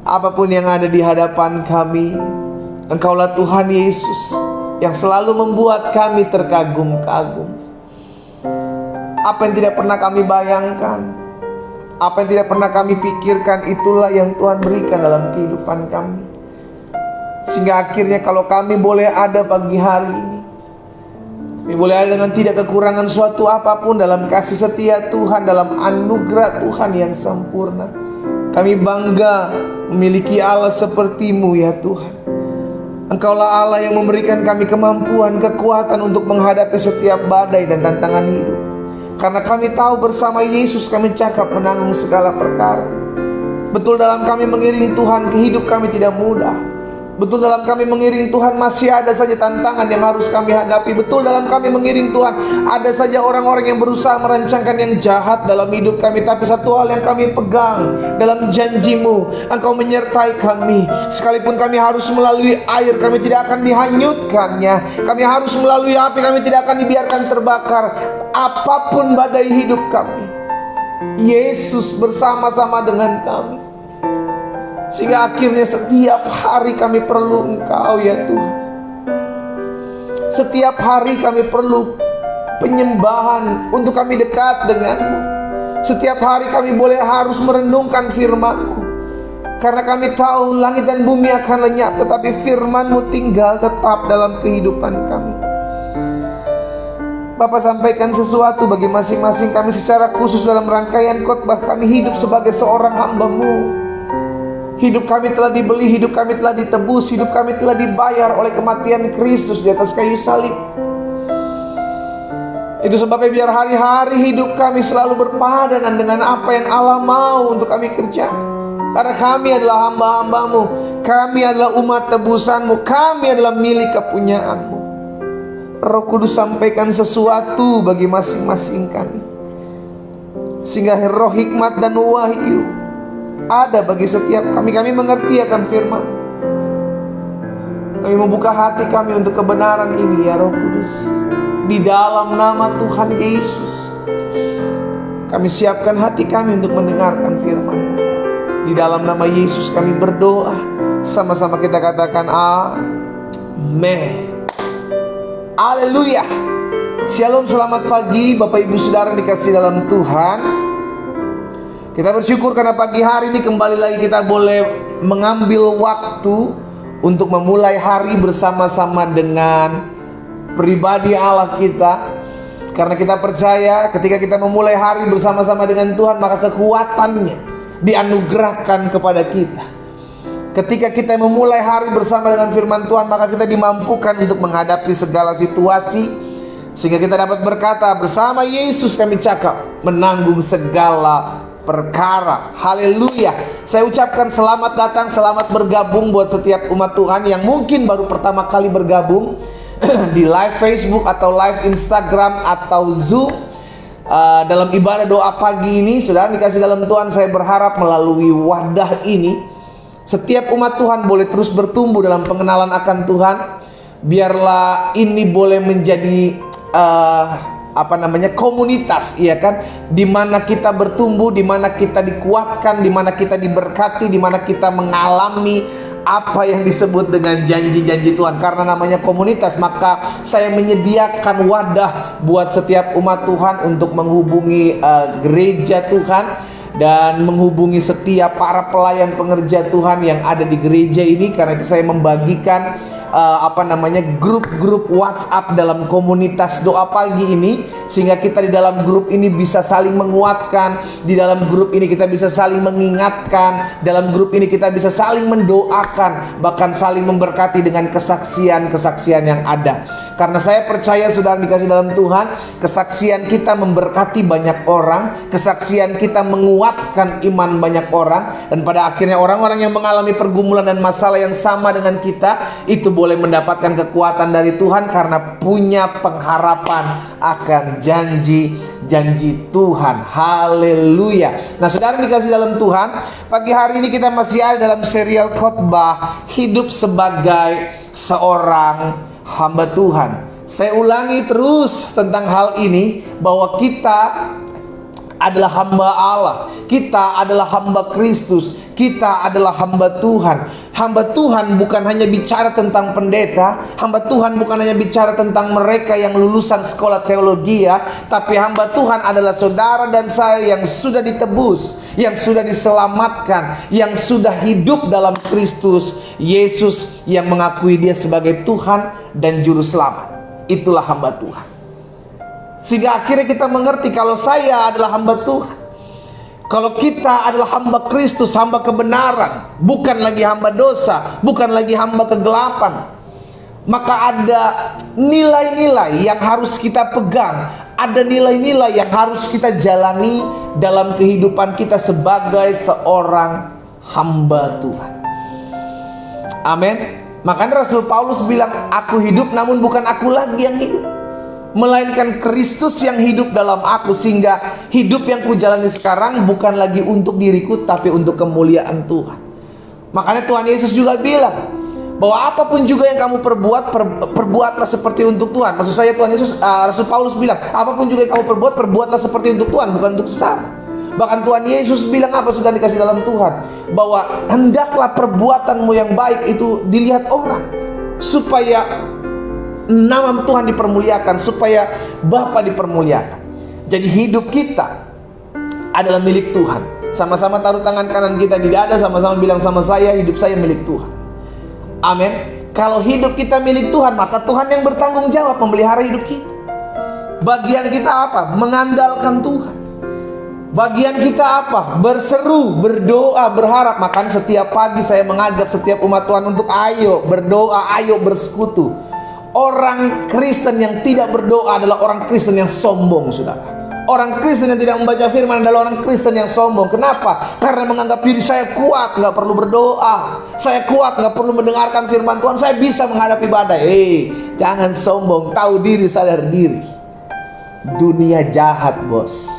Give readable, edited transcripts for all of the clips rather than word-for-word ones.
Apapun yang ada di hadapan kami, Engkaulah Tuhan Yesus yang selalu membuat kami terkagum-kagum. Apa yang tidak pernah kami bayangkan, apa yang tidak pernah kami pikirkan, itulah yang Tuhan berikan dalam kehidupan kami. Sehingga akhirnya kalau kami boleh ada pagi hari ini, kami boleh ada dengan tidak kekurangan suatu apapun dalam kasih setia Tuhan, dalam anugerah Tuhan yang sempurna. Kami bangga memiliki Allah seperti-Mu ya Tuhan. Engkaulah Allah yang memberikan kami kemampuan, kekuatan untuk menghadapi setiap badai dan tantangan hidup. Karena kami tahu bersama Yesus kami cakap menanggung segala perkara. Betul, dalam kami mengiring Tuhan, hidup kami tidak mudah. Betul, dalam kami mengiring Tuhan masih ada saja tantangan yang harus kami hadapi. Betul, dalam kami mengiring Tuhan ada saja orang-orang yang berusaha merancangkan yang jahat dalam hidup kami. Tapi satu hal yang kami pegang dalam janji-Mu, Engkau menyertai kami. Sekalipun kami harus melalui air, kami tidak akan dihanyutkannya. Kami harus melalui api, kami tidak akan dibiarkan terbakar. Apapun badai hidup kami, Yesus bersama-sama dengan kami. Sehingga akhirnya setiap hari kami perlu Engkau ya Tuhan. Setiap hari kami perlu penyembahan untuk kami dekat dengan-Mu. Setiap hari kami boleh harus merenungkan firman-Mu. Karena kami tahu langit dan bumi akan lenyap, tetapi firman-Mu tinggal tetap dalam kehidupan kami. Bapak sampaikan sesuatu bagi masing-masing kami secara khusus dalam rangkaian khotbah kami hidup sebagai seorang hamba-Mu. Hidup kami telah dibeli, hidup kami telah ditebus, hidup kami telah dibayar oleh kematian Kristus di atas kayu salib. Itu sebabnya biar hari-hari hidup kami selalu berpadanan dengan apa yang Allah mau untuk kami kerjakan. Karena kami adalah hamba-hamba-Mu, kami adalah umat tebusan-Mu, kami adalah milik kepunyaan-Mu. Roh Kudus sampaikan sesuatu bagi masing-masing kami, sehingga roh hikmat dan wahyu ada bagi setiap kami. Kami mengerti akan firman. Kami membuka hati kami untuk kebenaran ini ya Roh Kudus. Di dalam nama Tuhan Yesus, kami siapkan hati kami untuk mendengarkan firman. Di dalam nama Yesus kami berdoa. Sama-sama kita katakan amin. Haleluya. Shalom, selamat pagi Bapak Ibu Saudara yang dikasihi dalam Tuhan. Kita bersyukur karena pagi hari ini kembali lagi kita boleh mengambil waktu untuk memulai hari bersama-sama dengan pribadi Allah kita. Karena kita percaya ketika kita memulai hari bersama-sama dengan Tuhan, maka kekuatannya dianugerahkan kepada kita. Ketika kita memulai hari bersama dengan firman Tuhan, maka kita dimampukan untuk menghadapi segala situasi, sehingga kita dapat berkata, bersama Yesus kami cakap menanggung segala perkara. Haleluya. Saya ucapkan selamat datang, selamat bergabung buat setiap umat Tuhan yang mungkin baru pertama kali bergabung di live Facebook atau live Instagram atau Zoom dalam ibadah doa pagi ini. Saudara dikasih dalam Tuhan, saya berharap melalui wadah ini setiap umat Tuhan boleh terus bertumbuh dalam pengenalan akan Tuhan. Biarlah ini boleh menjadi komunitas, iya kan, di mana kita bertumbuh, di mana kita dikuatkan, di mana kita diberkati, di mana kita mengalami apa yang disebut dengan janji-janji Tuhan. Karena namanya komunitas, maka saya menyediakan wadah buat setiap umat Tuhan untuk menghubungi gereja Tuhan dan menghubungi setiap para pelayan pengerja Tuhan yang ada di gereja ini. Karena itu saya membagikan grup-grup WhatsApp dalam komunitas doa pagi ini, sehingga kita di dalam grup ini bisa saling menguatkan, di dalam grup ini kita bisa saling mengingatkan, dalam grup ini kita bisa saling mendoakan, bahkan saling memberkati dengan kesaksian-kesaksian yang ada. Karena saya percaya saudara dikasih dalam Tuhan, kesaksian kita memberkati banyak orang, kesaksian kita menguatkan iman banyak orang, dan pada akhirnya orang-orang yang mengalami pergumulan dan masalah yang sama dengan kita itu boleh mendapatkan kekuatan dari Tuhan karena punya pengharapan akan janji-janji Tuhan. Haleluya. Nah, saudara dikasih dalam Tuhan, pagi hari ini kita masih ada dalam serial khotbah hidup sebagai seorang hamba Tuhan. Saya ulangi terus tentang hal ini, bahwa kita adalah hamba Allah, kita adalah hamba Kristus, kita adalah hamba Tuhan. Hamba Tuhan bukan hanya bicara tentang pendeta, hamba Tuhan bukan hanya bicara tentang mereka yang lulusan sekolah teologi ya, tapi hamba Tuhan adalah saudara dan saya yang sudah ditebus, yang sudah diselamatkan, yang sudah hidup dalam Kristus Yesus, yang mengakui Dia sebagai Tuhan dan Juru Selamat. Itulah hamba Tuhan. Sehingga akhirnya kita mengerti kalau saya adalah hamba Tuhan, kalau kita adalah hamba Kristus, hamba kebenaran, bukan lagi hamba dosa, bukan lagi hamba kegelapan, maka ada nilai-nilai yang harus kita pegang, ada nilai-nilai yang harus kita jalani dalam kehidupan kita sebagai seorang hamba Tuhan. Amin. Makanya Rasul Paulus bilang, aku hidup namun bukan aku lagi yang hidup, melainkan Kristus yang hidup dalam aku, sehingga hidup yang kujalani sekarang bukan lagi untuk diriku tapi untuk kemuliaan Tuhan. Makanya Tuhan Yesus juga bilang bahwa apapun juga yang kamu perbuat, perbuatlah seperti untuk Tuhan. Maksud saya Tuhan Yesus, Rasul Paulus bilang, apapun juga yang kamu perbuat, perbuatlah seperti untuk Tuhan, bukan untuk sesama. Bahkan Tuhan Yesus bilang apa, sudah dikasih dalam Tuhan, bahwa hendaklah perbuatanmu yang baik itu dilihat orang, supaya nama Tuhan dipermuliakan, supaya Bapa dipermuliakan. Jadi hidup kita adalah milik Tuhan. Sama-sama taruh tangan kanan kita di dada, sama-sama bilang sama saya, hidup saya milik Tuhan. Amin. Kalau hidup kita milik Tuhan, maka Tuhan yang bertanggung jawab memelihara hidup kita. Bagian kita apa? Mengandalkan Tuhan. Bagian kita apa? Berseru, berdoa, berharap. Makanya setiap pagi saya mengajak setiap umat Tuhan untuk ayo berdoa, ayo bersekutu. Orang Kristen yang tidak berdoa adalah orang Kristen yang sombong, saudara. Orang Kristen yang tidak membaca firman adalah orang Kristen yang sombong. Kenapa? Karena menganggap diri saya kuat, nggak perlu berdoa. Saya kuat, nggak perlu mendengarkan firman Tuhan. Saya bisa menghadapi badai. Jangan sombong, tahu diri, sadar diri. Dunia jahat, bos.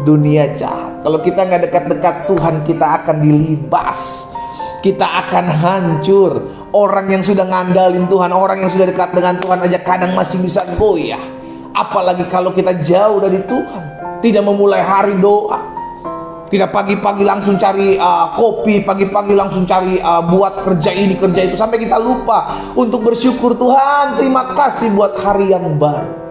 Dunia jahat. Kalau kita nggak dekat-dekat Tuhan, kita akan dilibas, kita akan hancur. Orang yang sudah ngandalin Tuhan, orang yang sudah dekat dengan Tuhan aja kadang masih bisa goyah, apalagi kalau kita jauh dari Tuhan, tidak memulai hari doa. Kita pagi-pagi langsung cari kopi, pagi-pagi langsung cari buat kerja ini kerja itu, sampai kita lupa untuk bersyukur. Tuhan, terima kasih buat hari yang baru.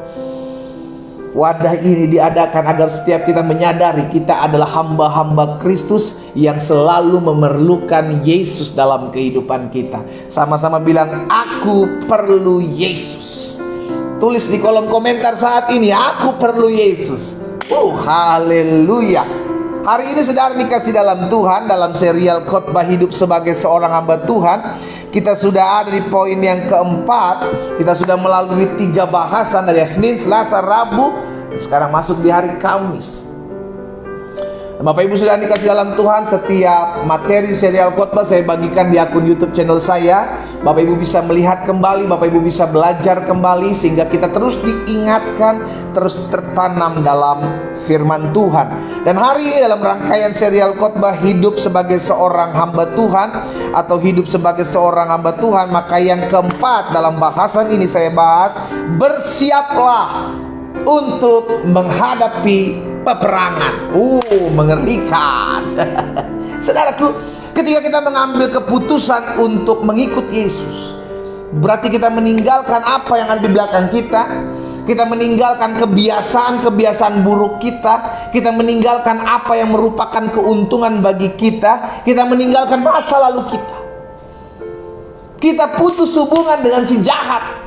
Wadah ini diadakan agar setiap kita menyadari kita adalah hamba-hamba Kristus yang selalu memerlukan Yesus dalam kehidupan kita. Sama-sama bilang, aku perlu Yesus. Tulis di kolom komentar saat ini, aku perlu Yesus. Haleluya. Hari ini saudara dikasih dalam Tuhan, dalam serial khotbah hidup sebagai seorang hamba Tuhan, kita sudah ada di poin yang keempat. Kita sudah melalui 3 bahasan dari Senin, Selasa, Rabu. Sekarang masuk di hari Kamis. Bapak Ibu sudah dikasih dalam Tuhan, setiap materi serial khotbah saya bagikan di akun YouTube channel saya. Bapak Ibu bisa melihat kembali, Bapak Ibu bisa belajar kembali, sehingga kita terus diingatkan, terus tertanam dalam firman Tuhan. Dan hari ini dalam rangkaian serial khotbah hidup sebagai seorang hamba Tuhan, atau hidup sebagai seorang hamba Tuhan, maka yang keempat dalam bahasan ini saya bahas, bersiaplah untuk menghadapi peperangan. Mengerikan. Saudaraku, ketika kita mengambil keputusan untuk mengikut Yesus, berarti kita meninggalkan apa yang ada di belakang kita. Kita meninggalkan kebiasaan-kebiasaan buruk kita. Kita meninggalkan apa yang merupakan keuntungan bagi kita. Kita meninggalkan masa lalu kita. Kita putus hubungan dengan si jahat.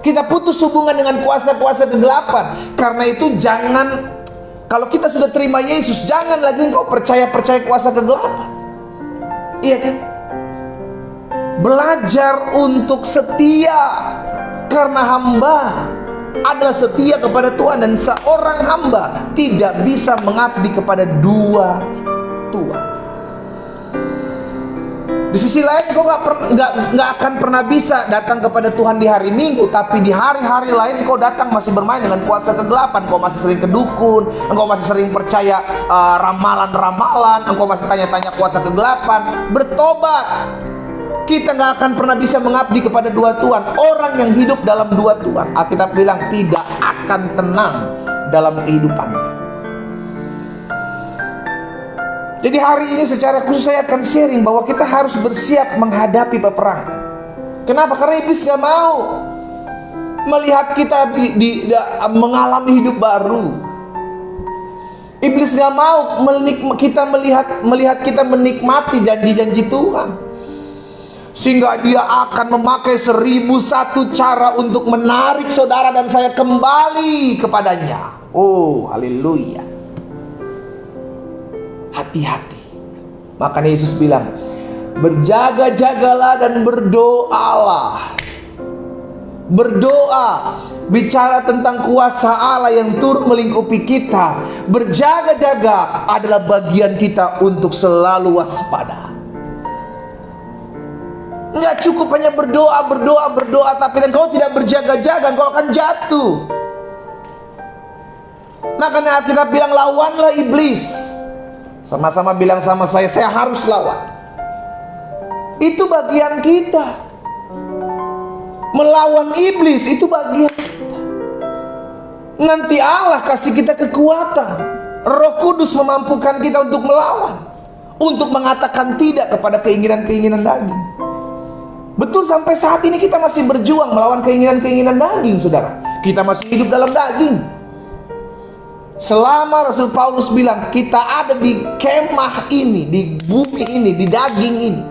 Kita putus hubungan dengan kuasa-kuasa kegelapan. Karena itu jangan, kalau kita sudah terima Yesus, jangan lagi engkau percaya kuasa kegelapan. Iya kan? Belajar untuk setia, karena hamba adalah setia kepada Tuhan, dan seorang hamba tidak bisa mengabdi kepada 2 tuan. Di sisi lain, kau nggak akan pernah bisa datang kepada Tuhan di hari Minggu, tapi di hari-hari lain kau datang masih bermain dengan kuasa kegelapan. Kau masih sering ke dukun, engkau masih sering percaya ramalan-ramalan, engkau masih tanya-tanya kuasa kegelapan. Bertobat. Kita nggak akan pernah bisa mengabdi kepada 2 tuan. Orang yang hidup dalam 2 tuan, Alkitab bilang tidak akan tenang dalam kehidupannya. Jadi hari ini secara khusus saya akan sharing bahwa kita harus bersiap menghadapi peperangan. Kenapa? Karena iblis gak mau melihat kita mengalami hidup baru. Iblis gak mau melihat kita menikmati janji-janji Tuhan, sehingga dia akan memakai 1001 cara untuk menarik saudara dan saya kembali kepadanya. Oh, haleluya. Hati-hati. Makanya Yesus bilang, berjaga-jagalah dan berdoalah. Berdoa bicara tentang kuasa Allah yang turun melingkupi kita. Berjaga-jaga adalah bagian kita untuk selalu waspada. Enggak cukup hanya berdoa, tapi engkau tidak berjaga-jaga, engkau akan jatuh. Makanya kita bilang, lawanlah iblis. Sama-sama bilang sama saya harus lawan. Itu bagian kita. Melawan iblis itu bagian kita. Nanti Allah kasih kita kekuatan. Roh Kudus memampukan kita untuk melawan, untuk mengatakan tidak kepada keinginan-keinginan daging. Betul, sampai saat ini kita masih berjuang melawan keinginan-keinginan daging, saudara. Kita masih hidup dalam daging. Selama Rasul Paulus bilang kita ada di kemah ini, di bumi ini, di daging ini,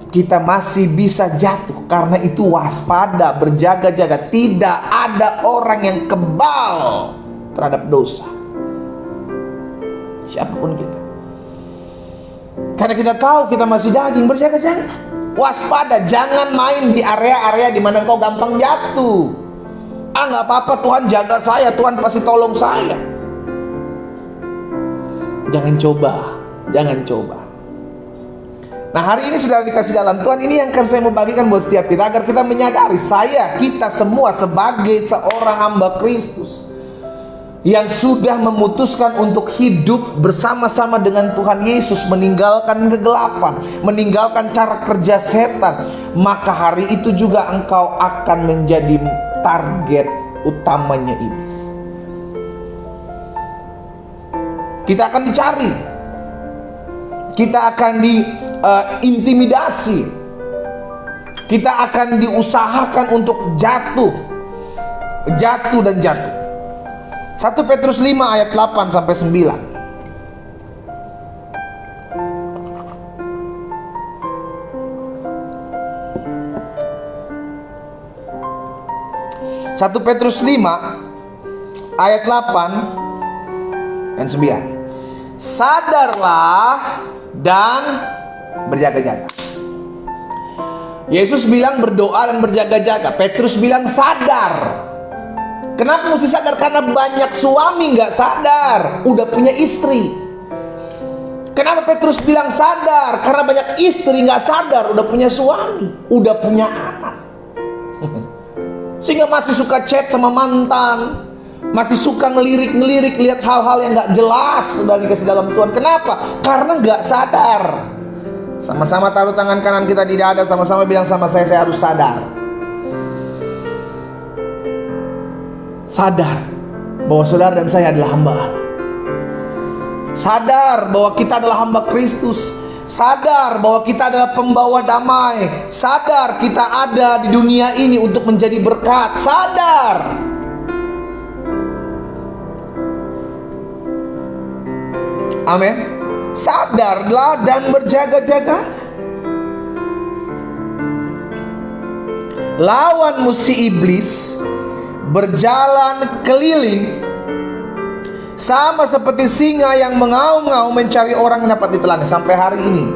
kita masih bisa jatuh. Karena itu waspada, berjaga-jaga. Tidak ada orang yang kebal terhadap dosa, siapapun kita. Karena kita tahu kita masih daging, berjaga-jaga. Waspada, jangan main di area-area di mana kau gampang jatuh. Nggak apa-apa, Tuhan jaga saya, Tuhan pasti tolong saya. Jangan coba. Nah, hari ini sudah dikasih dalam Tuhan, ini yang akan saya mau bagikan buat setiap kita, agar kita menyadari kita semua sebagai seorang hamba Kristus yang sudah memutuskan untuk hidup bersama-sama dengan Tuhan Yesus, meninggalkan kegelapan, meninggalkan cara kerja setan, maka hari itu juga engkau akan menjadi target utamanya iblis. Kita akan dicari, kita akan diintimidasi, kita akan diusahakan untuk jatuh. 1 Petrus 5 ayat 8 sampai 9. 1 Petrus 5 ayat 8 dan 9. Sadarlah dan berjaga-jaga. Yesus bilang berdoa dan berjaga-jaga. Petrus bilang sadar. Kenapa mesti sadar? Karena banyak suami nggak sadar, udah punya istri. Kenapa Petrus bilang sadar? Karena banyak istri nggak sadar, udah punya suami, udah punya anak. Sehingga masih suka chat sama mantan, masih suka ngelirik-ngelirik, lihat hal-hal yang nggak jelas dari kasih dalam Tuhan. Kenapa? Karena nggak sadar. Sama-sama taruh tangan kanan kita di dada, sama-sama bilang sama saya harus sadar. Sadar bahwa saudara dan saya adalah hamba Allah. Sadar bahwa kita adalah hamba Kristus. Sadar bahwa kita adalah pembawa damai. Sadar kita ada di dunia ini untuk menjadi berkat. Sadar. Amin. Sadarlah dan berjaga-jaga. Lawan musuh iblis berjalan keliling sama seperti singa yang mengaum-ngaum mencari orang yang dapat ditelan. Sampai hari ini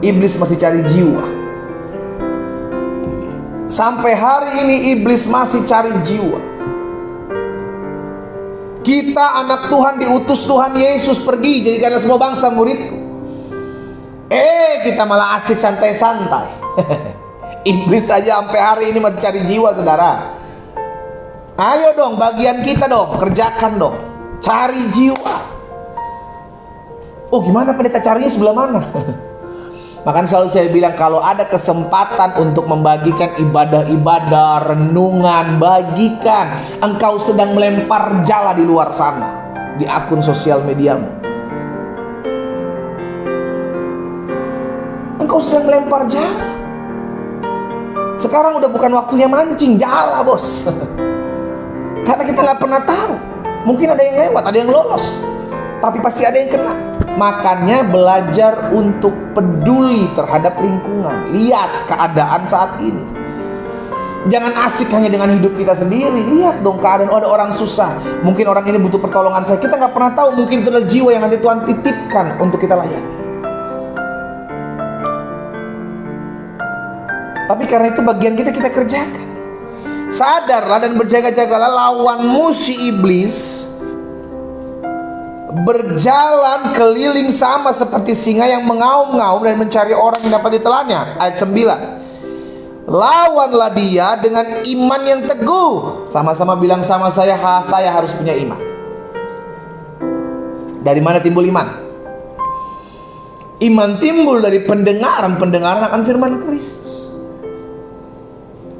iblis masih cari jiwa. Sampai hari ini iblis masih cari jiwa. Kita anak Tuhan, diutus Tuhan Yesus pergi jadikanlah semua bangsa muridku. Kita malah asik santai-santai. Iblis aja sampai hari ini masih cari jiwa, saudara. Ayo dong, bagian kita dong, kerjakan dong, cari jiwa. Oh, gimana pendeta carinya sebelah mana? Makanya selalu saya bilang, kalau ada kesempatan untuk membagikan ibadah-ibadah, renungan, bagikan. Engkau sedang melempar jala di luar sana, di akun sosial mediamu. engkau sedang melempar jala. Sekarang udah bukan waktunya mancing jala, bos. Karena kita nggak pernah tahu. Mungkin ada yang lewat, ada yang lolos, tapi pasti ada yang kena. Makanya belajar untuk peduli terhadap lingkungan. Lihat keadaan saat ini. Jangan asik hanya dengan hidup kita sendiri. Lihat dong keadaan, ada orang susah. Mungkin orang ini butuh pertolongan saya. Kita nggak pernah tahu, mungkin itu adalah jiwa yang nanti Tuhan titipkan untuk kita layani. Tapi karena itu bagian kita kerjakan. Sadarlah dan berjaga-jagalah, lawanmu si iblis berjalan keliling sama seperti singa yang mengaum-ngaum dan mencari orang yang dapat ditelannya. Ayat 9. Lawanlah dia dengan iman yang teguh. Sama-sama bilang sama saya harus punya iman. Dari mana timbul iman? Iman timbul dari pendengaran akan firman Kristus.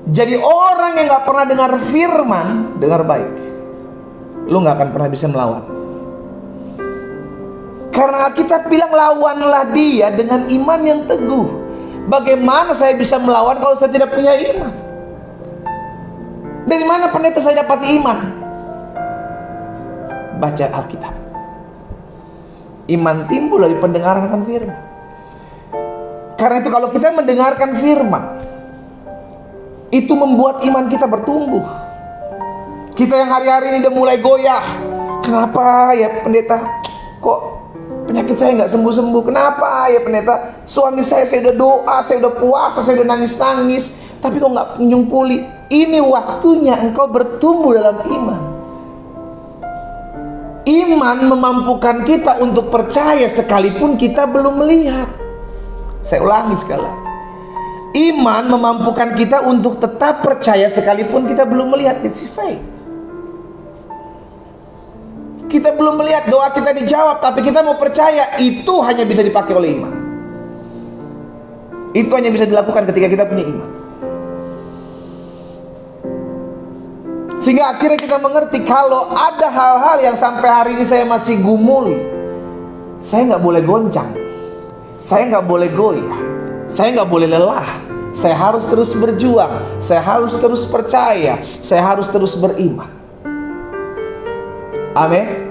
Jadi orang yang gak pernah dengar firman, dengar baik, lu gak akan pernah bisa melawan. Karena kita bilang lawanlah dia dengan iman yang teguh. Bagaimana saya bisa melawan kalau saya tidak punya iman? Dari mana pendeta saya dapat iman? Baca Alkitab. Iman timbul dari pendengaran akan firman. Karena itu kalau kita mendengarkan firman, itu membuat iman kita bertumbuh. Kita yang hari-hari ini udah mulai goyah. Kenapa ya pendeta? Kok penyakit saya nggak sembuh-sembuh? Kenapa ya pendeta? Suami saya udah doa, saya udah puasa, saya udah nangis-nangis, tapi kok nggak kunjung pulih? Ini waktunya engkau bertumbuh dalam iman. Iman memampukan kita untuk percaya sekalipun kita belum melihat. Saya ulangi sekali lagi. Iman memampukan kita untuk tetap percaya sekalipun kita belum melihat. It's faith. Kita belum melihat doa kita dijawab, tapi kita mau percaya. Itu hanya bisa dipakai oleh iman. Itu hanya bisa dilakukan ketika kita punya iman. Sehingga akhirnya kita mengerti kalau ada hal-hal yang sampai hari ini saya masih gumuli. Saya nggak boleh goncang, saya nggak boleh goyah, saya nggak boleh lelah. Saya harus terus berjuang, saya harus terus percaya, saya harus terus beriman. Amin.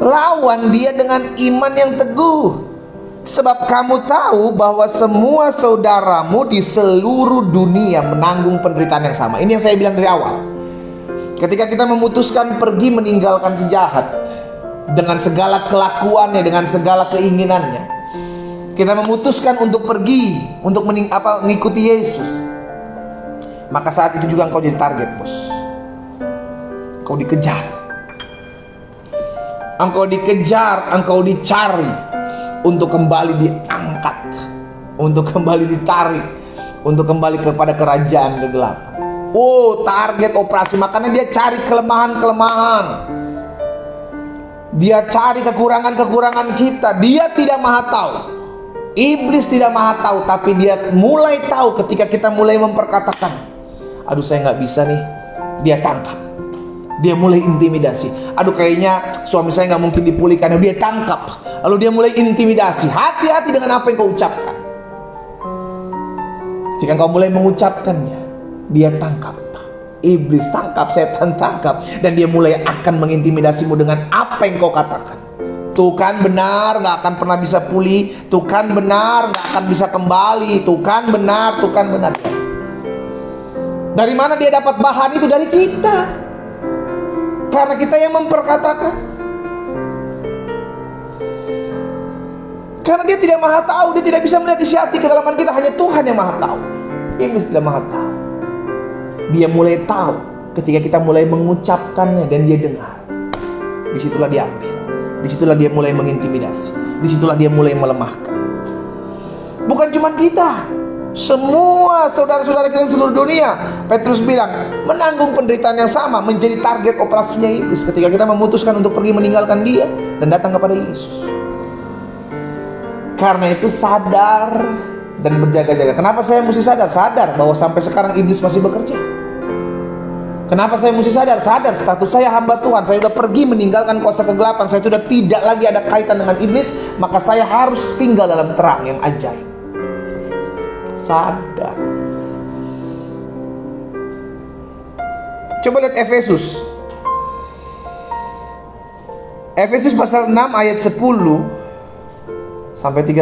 Lawan dia dengan iman yang teguh. Sebab kamu tahu bahwa semua saudaramu di seluruh dunia menanggung penderitaan yang sama. Ini yang saya bilang dari awal. Ketika kita memutuskan pergi meninggalkan si jahat, dengan segala kelakuannya, dengan segala keinginannya, kita memutuskan untuk pergi, untuk mengikuti Yesus, maka saat itu juga engkau jadi target, bos. Engkau dikejar, engkau dicari, untuk kembali diangkat, untuk kembali ditarik, untuk kembali kepada kerajaan kegelapan. Oh, target operasi. Makanya dia cari kelemahan-kelemahan, dia cari kekurangan-kekurangan kita. Dia tidak maha tahu, iblis tidak maha tahu, tapi dia mulai tahu ketika kita mulai memperkatakan, aduh saya nggak bisa nih. Dia tangkap, dia mulai intimidasi. Aduh kayaknya suami saya nggak mungkin dipulihkan. Dia tangkap, lalu dia mulai intimidasi. Hati-hati dengan apa yang kau ucapkan. Ketika kau mulai mengucapkannya, dia tangkap. Iblis tangkap, setan tangkap, dan dia mulai akan mengintimidasimu dengan apa yang kau katakan. Tuh kan benar, gak akan pernah bisa pulih. Tuh kan benar, gak akan bisa kembali. Tuh kan benar, tuh kan benar. Dari mana dia dapat bahan itu? Dari kita. Karena kita yang memperkatakan. Karena dia tidak maha tahu, dia tidak bisa melihat isi hati kedalaman kita. Hanya Tuhan yang maha tahu. Iblis tidak maha tahu. Dia mulai tahu ketika kita mulai mengucapkannya dan dia dengar. Disitulah dia ambil. Disitulah dia mulai mengintimidasi. Disitulah dia mulai melemahkan. Bukan cuma kita, semua saudara-saudara kita di seluruh dunia. Petrus bilang menanggung penderitaan yang sama, menjadi target operasinya iblis ketika kita memutuskan untuk pergi meninggalkan dia dan datang kepada Yesus. Karena itu sadar dan berjaga-jaga. Kenapa saya mesti sadar? Sadar bahwa sampai sekarang iblis masih bekerja. Kenapa saya mesti sadar? Sadar status saya hamba Tuhan. Saya sudah pergi meninggalkan kuasa kegelapan. Saya sudah tidak lagi ada kaitan dengan iblis. Maka saya harus tinggal dalam terang yang ajaib. sadar. Coba lihat Efesus. Efesus pasal 6 ayat 10 sampai 13.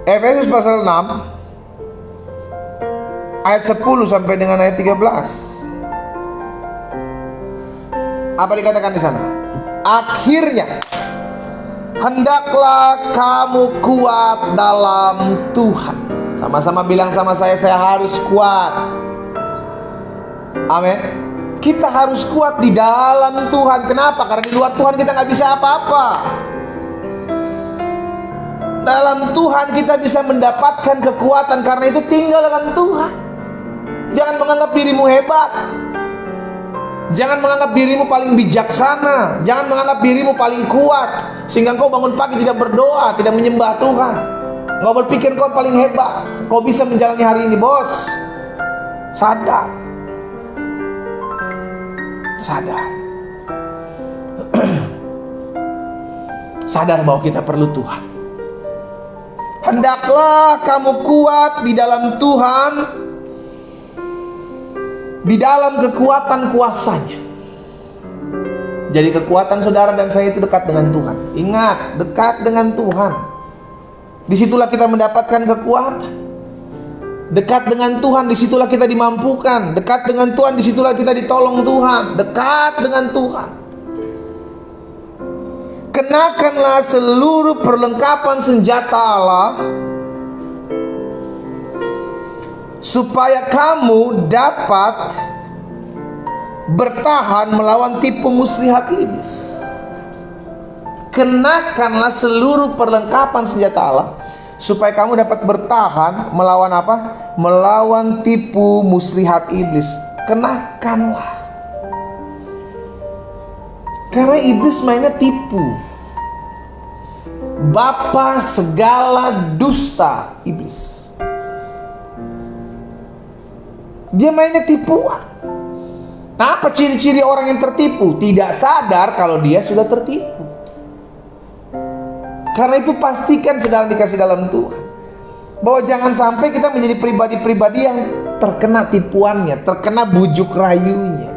Efesus pasal 6 ayat 10 sampai dengan ayat 13. Apa dikatakan di sana? Akhirnya hendaklah kamu kuat dalam Tuhan. Sama-sama bilang sama saya harus kuat. Amin. Kita harus kuat di dalam Tuhan. Kenapa? Karena di luar Tuhan kita nggak bisa apa-apa. Dalam Tuhan kita bisa mendapatkan kekuatan. Karena itu tinggal dalam Tuhan. Jangan menganggap dirimu hebat. Jangan menganggap dirimu paling bijaksana. Jangan menganggap dirimu paling kuat sehingga kau bangun pagi tidak berdoa, tidak menyembah Tuhan. Kau berpikir kau paling hebat, kau bisa menjalani hari ini. Bos, sadar. Sadar. Sadar bahwa kita perlu Tuhan. Hendaklah kamu kuat di dalam Tuhan, di dalam kekuatan kuasanya. Jadi kekuatan saudara dan saya itu dekat dengan Tuhan. Ingat, dekat dengan Tuhan. Disitulah kita mendapatkan kekuatan. Dekat dengan Tuhan, disitulah kita dimampukan. Dekat dengan Tuhan, disitulah kita ditolong Tuhan. Dekat dengan Tuhan. Kenakanlah seluruh perlengkapan senjata Allah, supaya kamu dapat bertahan melawan tipu muslihat iblis. Kenakanlah seluruh perlengkapan senjata Allah, supaya kamu dapat bertahan melawan apa? Melawan tipu muslihat iblis. Kenakanlah. Karena iblis mainnya tipu. Bapa segala dusta iblis. Dia mainnya tipuan. Apa ciri-ciri orang yang tertipu? Tidak sadar kalau dia sudah tertipu. Karena itu pastikan saudara dikasih dalam Tuhan, bahwa jangan sampai kita menjadi pribadi-pribadi yang terkena tipuannya, terkena bujuk rayunya.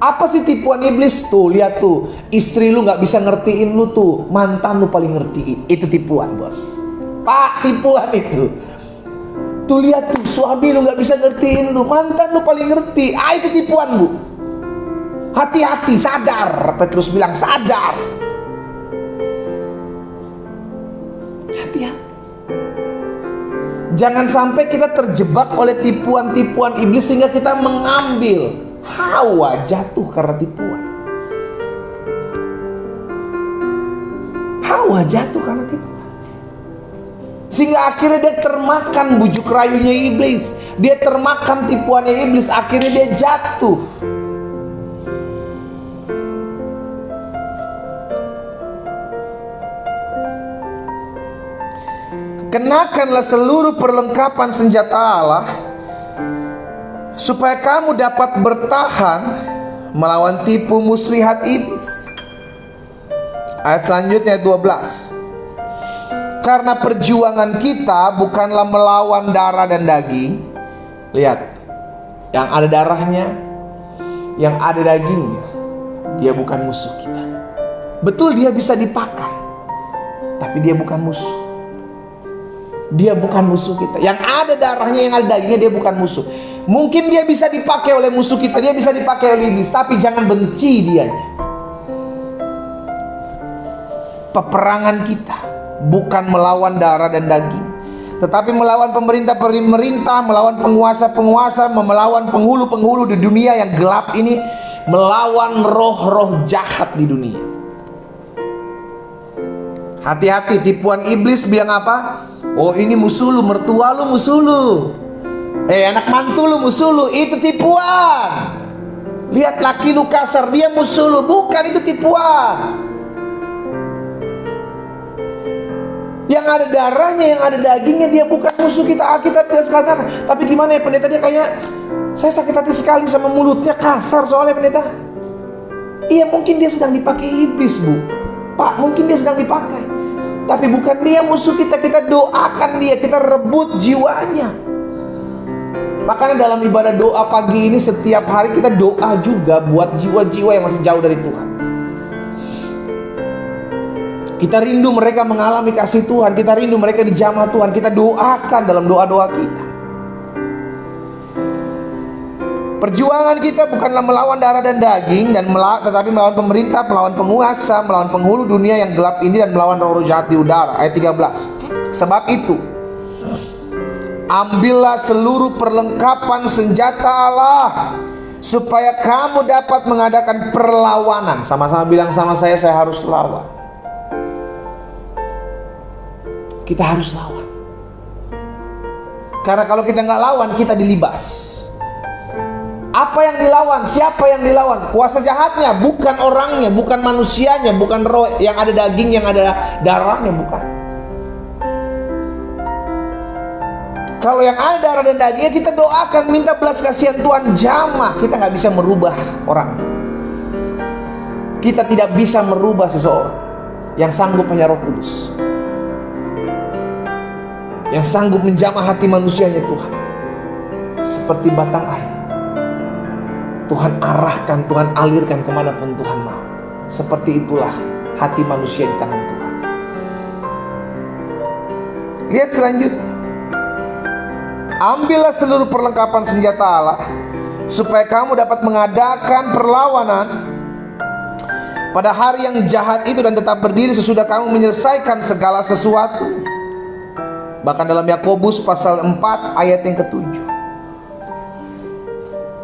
Apa sih tipuan iblis? Tuh, lihat tuh, istri lu gak bisa ngertiin lu tuh, mantan lu paling ngertiin. Itu tipuan, bos. Pak, tipuan itu. Tuh lihat tuh, suami lu gak bisa ngertiin lu, mantan lu paling ngerti. Itu tipuan, bu. Hati-hati, sadar. Petrus bilang sadar. Hati-hati. Jangan sampai kita terjebak oleh tipuan-tipuan iblis sehingga kita mengambil. Hawa jatuh karena tipuan. Hawa jatuh karena tipuan. Sehingga akhirnya dia termakan bujuk rayunya iblis. Dia termakan tipuannya iblis. Akhirnya dia jatuh. Kenakanlah seluruh perlengkapan senjata Allah, supaya kamu dapat bertahan melawan tipu muslihat iblis. Ayat selanjutnya 12. Karena perjuangan kita bukanlah melawan darah dan daging. Lihat, yang ada darahnya, yang ada dagingnya, dia bukan musuh kita. Betul, dia bisa dipakai, tapi dia bukan musuh. Dia bukan musuh kita. Yang ada darahnya, yang ada dagingnya, dia bukan musuh. Mungkin dia bisa dipakai oleh musuh kita, dia bisa dipakai oleh iblis, tapi jangan benci dianya. Peperangan kita bukan melawan darah dan daging, tetapi melawan pemerintah-pemerintah, melawan penguasa-penguasa, melawan penghulu-penghulu di dunia yang gelap ini, melawan roh-roh jahat di dunia. Hati-hati, tipuan iblis bilang apa? Oh, ini musuh lu, mertua lu musuh lu, anak mantu lu musuh lu. Itu tipuan. Lihat, laki lu kasar, dia musuh lu. Bukan, itu tipuan. Yang ada darahnya, yang ada dagingnya, dia bukan musuh kita. Kita tidak katakan. Tapi gimana ya pendeta, dia kayak, saya sakit hati sekali sama mulutnya, kasar soalnya pendeta. Iya, mungkin dia sedang dipakai iblis, bu. Pak, mungkin dia sedang dipakai, tapi bukan dia musuh kita. Kita doakan dia, kita rebut jiwanya. Makanya dalam ibadah doa pagi ini setiap hari kita doa juga buat jiwa-jiwa yang masih jauh dari Tuhan. Kita rindu mereka mengalami kasih Tuhan, kita rindu mereka dijamah Tuhan. Kita doakan dalam doa-doa kita. Perjuangan kita bukanlah melawan darah dan daging, tetapi melawan pemerintah, melawan penguasa, melawan penghulu dunia yang gelap ini, dan melawan roh-roh jahat di udara. Ayat 13. Sebab itu, ambillah seluruh perlengkapan senjata Allah, supaya kamu dapat mengadakan perlawanan. Sama-sama bilang sama saya harus lawan. Kita harus lawan. Karena kalau kita nggak lawan, kita dilibas. Apa yang dilawan? Siapa yang dilawan? Kuasa jahatnya, bukan orangnya, bukan manusianya, bukan roh yang ada daging, yang ada darahnya, bukan. Kalau yang ada darah dan dagingnya, kita doakan, minta belas kasihan Tuhan, jamah. Kita nggak bisa merubah orang. Kita tidak bisa merubah seseorang. Yang sanggup hanya Roh Kudus, yang sanggup menjamah hati manusianya Tuhan. Seperti batang air, Tuhan arahkan, Tuhan alirkan kemanapun Tuhan mau. Seperti itulah hati manusia di tangan Tuhan. Lihat selanjutnya. Ambillah seluruh perlengkapan senjata Allah, supaya kamu dapat mengadakan perlawanan pada hari yang jahat itu, dan tetap berdiri sesudah kamu menyelesaikan segala sesuatu. Bahkan dalam Yakobus pasal 4 ayat yang ke-7.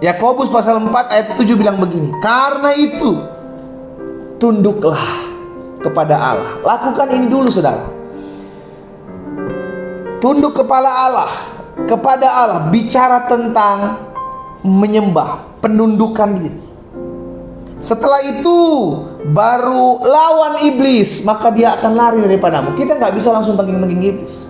Yakobus pasal 4 ayat 7 bilang begini, karena itu tunduklah kepada Allah. Lakukan ini dulu saudara. Tunduk kepada Allah, bicara tentang menyembah, penundukan diri. Setelah itu baru lawan iblis, maka dia akan lari daripadamu. Kita nggak bisa langsung tengking-tengking iblis.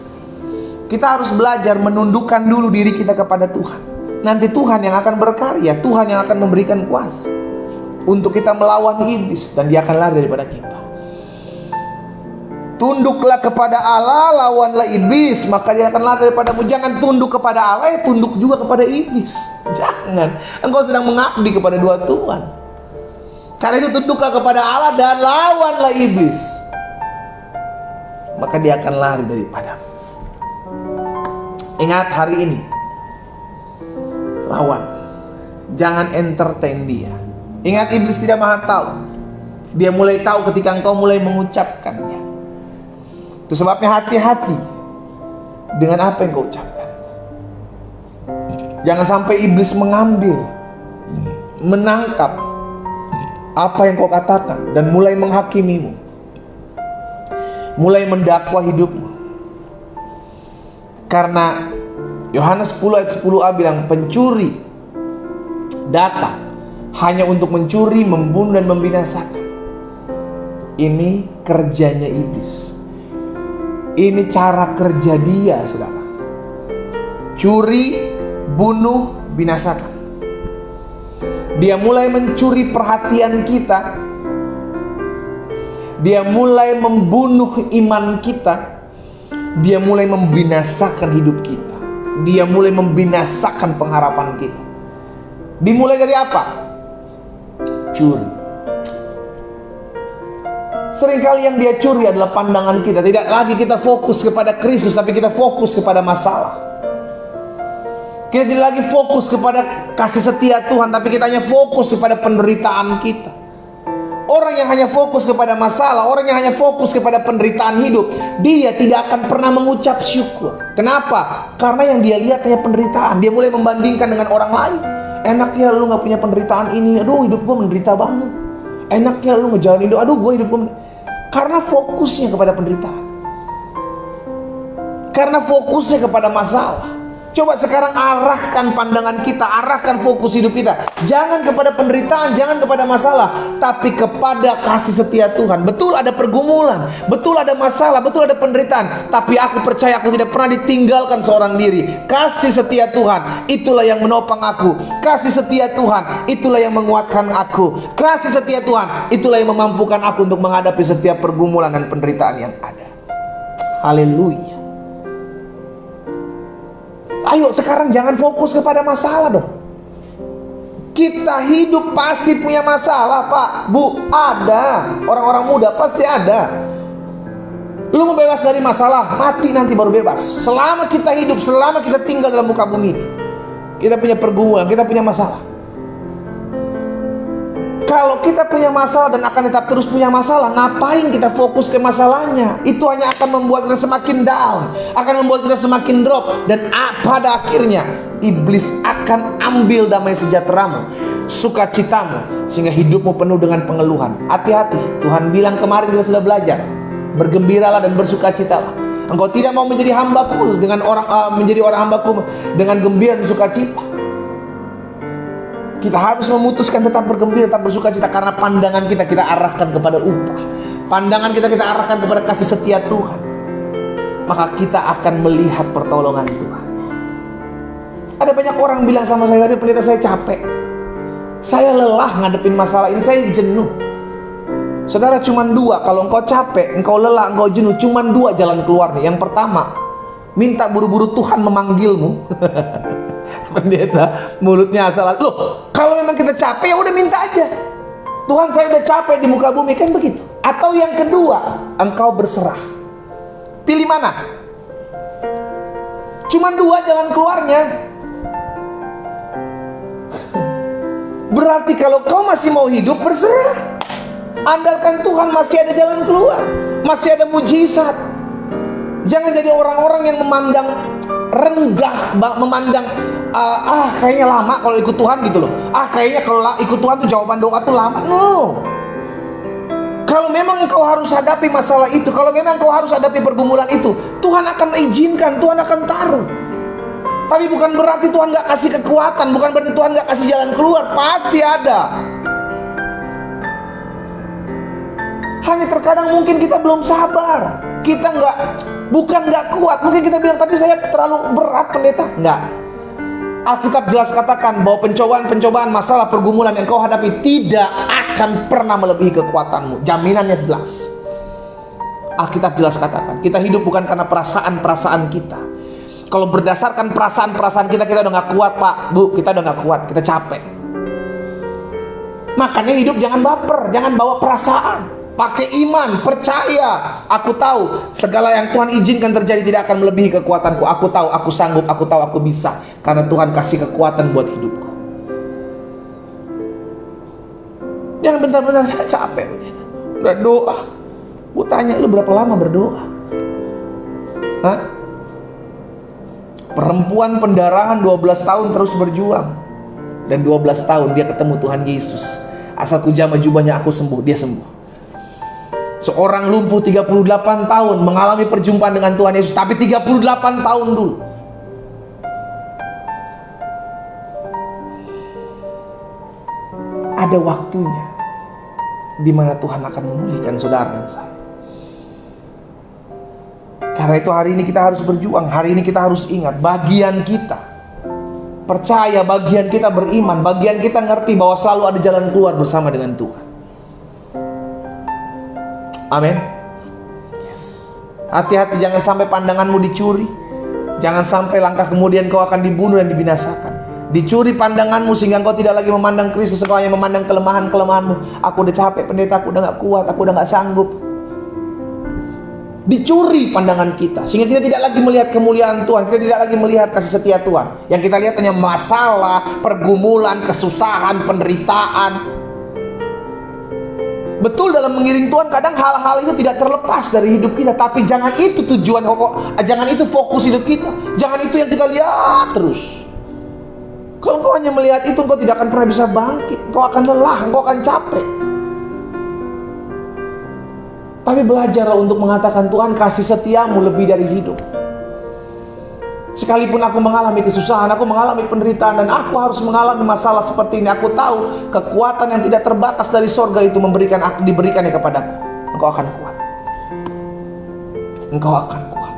Kita harus belajar menundukkan dulu diri kita kepada Tuhan. Nanti Tuhan yang akan berkarya, Tuhan yang akan memberikan kuasa untuk kita melawan iblis, dan dia akan lari daripada kita. Tunduklah kepada Allah, lawanlah iblis, maka dia akan lari daripadamu. Jangan tunduk kepada Allah, ya tunduk juga kepada iblis. Jangan, engkau sedang mengabdi kepada dua Tuhan. Karena itu tunduklah kepada Allah dan lawanlah iblis, maka dia akan lari daripadamu. Ingat hari ini, lawan, jangan entertain dia. Ingat, iblis tidak maha tahu. Dia mulai tahu ketika engkau mulai mengucapkannya. Itu sebabnya hati-hati dengan apa yang kau ucapkan. Jangan sampai iblis mengambil, menangkap apa yang kau katakan dan mulai menghakimimu, mulai mendakwa hidupmu. Karena Yohanes 10 ayat 10a bilang, pencuri datang hanya untuk mencuri, membunuh, dan membinasakan. Ini kerjanya iblis. Ini cara kerja dia, saudara. Curi, bunuh, binasakan. Dia mulai mencuri perhatian kita. Dia mulai membunuh iman kita. Dia mulai membinasakan hidup kita. Dia mulai membinasakan pengharapan kita. Dimulai dari apa? Curi. Seringkali yang dia curi adalah pandangan kita. Tidak lagi kita fokus kepada Kristus, tapi kita fokus kepada masalah. Kita tidak lagi fokus kepada kasih setia Tuhan, tapi kita hanya fokus kepada penderitaan kita. Orang yang hanya fokus kepada masalah, orang yang hanya fokus kepada penderitaan hidup, dia tidak akan pernah mengucap syukur. Kenapa? Karena yang dia lihat hanya penderitaan. Dia mulai membandingkan dengan orang lain. Enak ya lu gak punya penderitaan ini. Aduh, hidup gue menderita banget. Enak ya lu ngejalanin hidup. Aduh, gue hidup gue Karena fokusnya kepada penderitaan. Karena fokusnya kepada masalah. Coba sekarang arahkan pandangan kita, arahkan fokus hidup kita. Jangan kepada penderitaan, jangan kepada masalah, tapi kepada kasih setia Tuhan. Betul ada pergumulan, betul ada masalah, betul ada penderitaan, tapi aku percaya aku tidak pernah ditinggalkan seorang diri. Kasih setia Tuhan, itulah yang menopang aku. Kasih setia Tuhan, itulah yang menguatkan aku. Kasih setia Tuhan, itulah yang memampukan aku untuk menghadapi setiap pergumulan dan penderitaan yang ada. Haleluya. Ayo sekarang jangan fokus kepada masalah dong. Kita hidup pasti punya masalah, Pak, Bu, ada. Orang-orang muda pasti ada. Lu mau bebas dari masalah, mati nanti baru bebas. Selama kita hidup, selama kita tinggal dalam muka bumi ini, kita punya pergumulan, kita punya masalah. Kalau kita punya masalah dan akan tetap terus punya masalah, ngapain kita fokus ke masalahnya? Itu hanya akan membuat kita semakin down, akan membuat kita semakin drop. Dan pada akhirnya iblis akan ambil damai sejahteramu, sukacitamu, sehingga hidupmu penuh dengan pengeluhan. Hati-hati, Tuhan bilang kemarin kita sudah belajar, bergembiralah dan bersukacitalah. Engkau tidak mau menjadi hambaku dengan menjadi orang hambaku dengan gembira dan sukacita. Kita harus memutuskan tetap bergembira, tetap bersukacita, karena pandangan kita arahkan kepada upah. Pandangan kita arahkan kepada kasih setia Tuhan. Maka kita akan melihat pertolongan Tuhan. Ada banyak orang bilang sama saya, tapi pendeta saya capek. Saya lelah ngadepin masalah ini, saya jenuh. Saudara, cuma dua, kalau engkau capek, engkau lelah, engkau jenuh, cuma dua jalan keluarnya. Yang pertama, minta buru-buru Tuhan memanggilmu. Pendeta mulutnya asal, loh, kalau memang kita capek ya udah minta aja. Tuhan, saya udah capek di muka bumi, kan begitu. Atau yang kedua, engkau berserah. Pilih mana? Cuman dua jalan keluarnya. Berarti kalau kau masih mau hidup, berserah. Andalkan Tuhan, masih ada jalan keluar, masih ada mujizat. Jangan jadi orang-orang yang memandang rendah, memandang kayaknya lama kalau ikut Tuhan gitu loh. Kayaknya kalau ikut Tuhan tuh jawaban doa tuh lama. No. Kalau memang kau harus hadapi masalah itu, kalau memang kau harus hadapi pergumulan itu, Tuhan akan izinkan, Tuhan akan taruh. Tapi bukan berarti Tuhan gak kasih kekuatan, bukan berarti Tuhan gak kasih jalan keluar. Pasti ada. Hanya terkadang mungkin kita belum sabar. Kita bukan nggak kuat. Mungkin kita bilang, tapi saya terlalu berat, pendeta. Nggak. Alkitab jelas katakan bahwa pencobaan, masalah, pergumulan yang kau hadapi tidak akan pernah melebihi kekuatanmu. Jaminannya jelas. Alkitab jelas katakan, kita hidup bukan karena perasaan-perasaan kita. Kalau berdasarkan perasaan-perasaan kita udah nggak kuat, Pak, Bu, kita udah nggak kuat, kita capek. Makanya hidup jangan baper, jangan bawa perasaan. Pakai iman, percaya. Aku tahu segala yang Tuhan izinkan terjadi tidak akan melebihi kekuatanku. Aku tahu aku sanggup, aku tahu aku bisa, karena Tuhan kasih kekuatan buat hidupku. Jangan bentar-bentar saya capek. Udah doa. Bu tanya, lu berapa lama berdoa? Hah? Perempuan pendarahan 12 tahun terus berjuang. Dan 12 tahun dia ketemu Tuhan Yesus. Asal ku jamah jubahnya aku sembuh, dia sembuh. Seorang lumpuh 38 tahun mengalami perjumpaan dengan Tuhan Yesus, tapi 38 tahun dulu. Ada waktunya di mana Tuhan akan memulihkan saudara dan saya. Karena itu hari ini kita harus berjuang, hari ini kita harus ingat bagian kita. Percaya, bagian kita beriman, bagian kita ngerti bahwa selalu ada jalan keluar bersama dengan Tuhan. Amin. Yes. Hati-hati, jangan sampai pandanganmu dicuri. Jangan sampai langkah kemudian kau akan dibunuh dan dibinasakan. Dicuri pandanganmu sehingga kau tidak lagi memandang Kristus, kau hanya memandang kelemahan-kelemahanmu. Aku udah capek, pendeta, aku udah gak kuat, aku udah gak sanggup. Dicuri pandangan kita sehingga kita tidak lagi melihat kemuliaan Tuhan, kita tidak lagi melihat kasih setia Tuhan. Yang kita lihat hanya masalah, pergumulan, kesusahan, penderitaan. Betul, dalam mengiring Tuhan kadang hal-hal itu tidak terlepas dari hidup kita, tapi jangan itu tujuan, jangan itu fokus hidup kita, jangan itu yang kita lihat terus. Kalau engkau hanya melihat itu, engkau tidak akan pernah bisa bangkit, engkau akan lelah, engkau akan capek. Tapi belajarlah untuk mengatakan, Tuhan, kasih setiamu lebih dari hidup. Sekalipun aku mengalami kesusahan, aku mengalami penderitaan, dan aku harus mengalami masalah seperti ini, aku tahu kekuatan yang tidak terbatas dari sorga itu diberikannya kepadaku. Engkau akan kuat. Engkau akan kuat.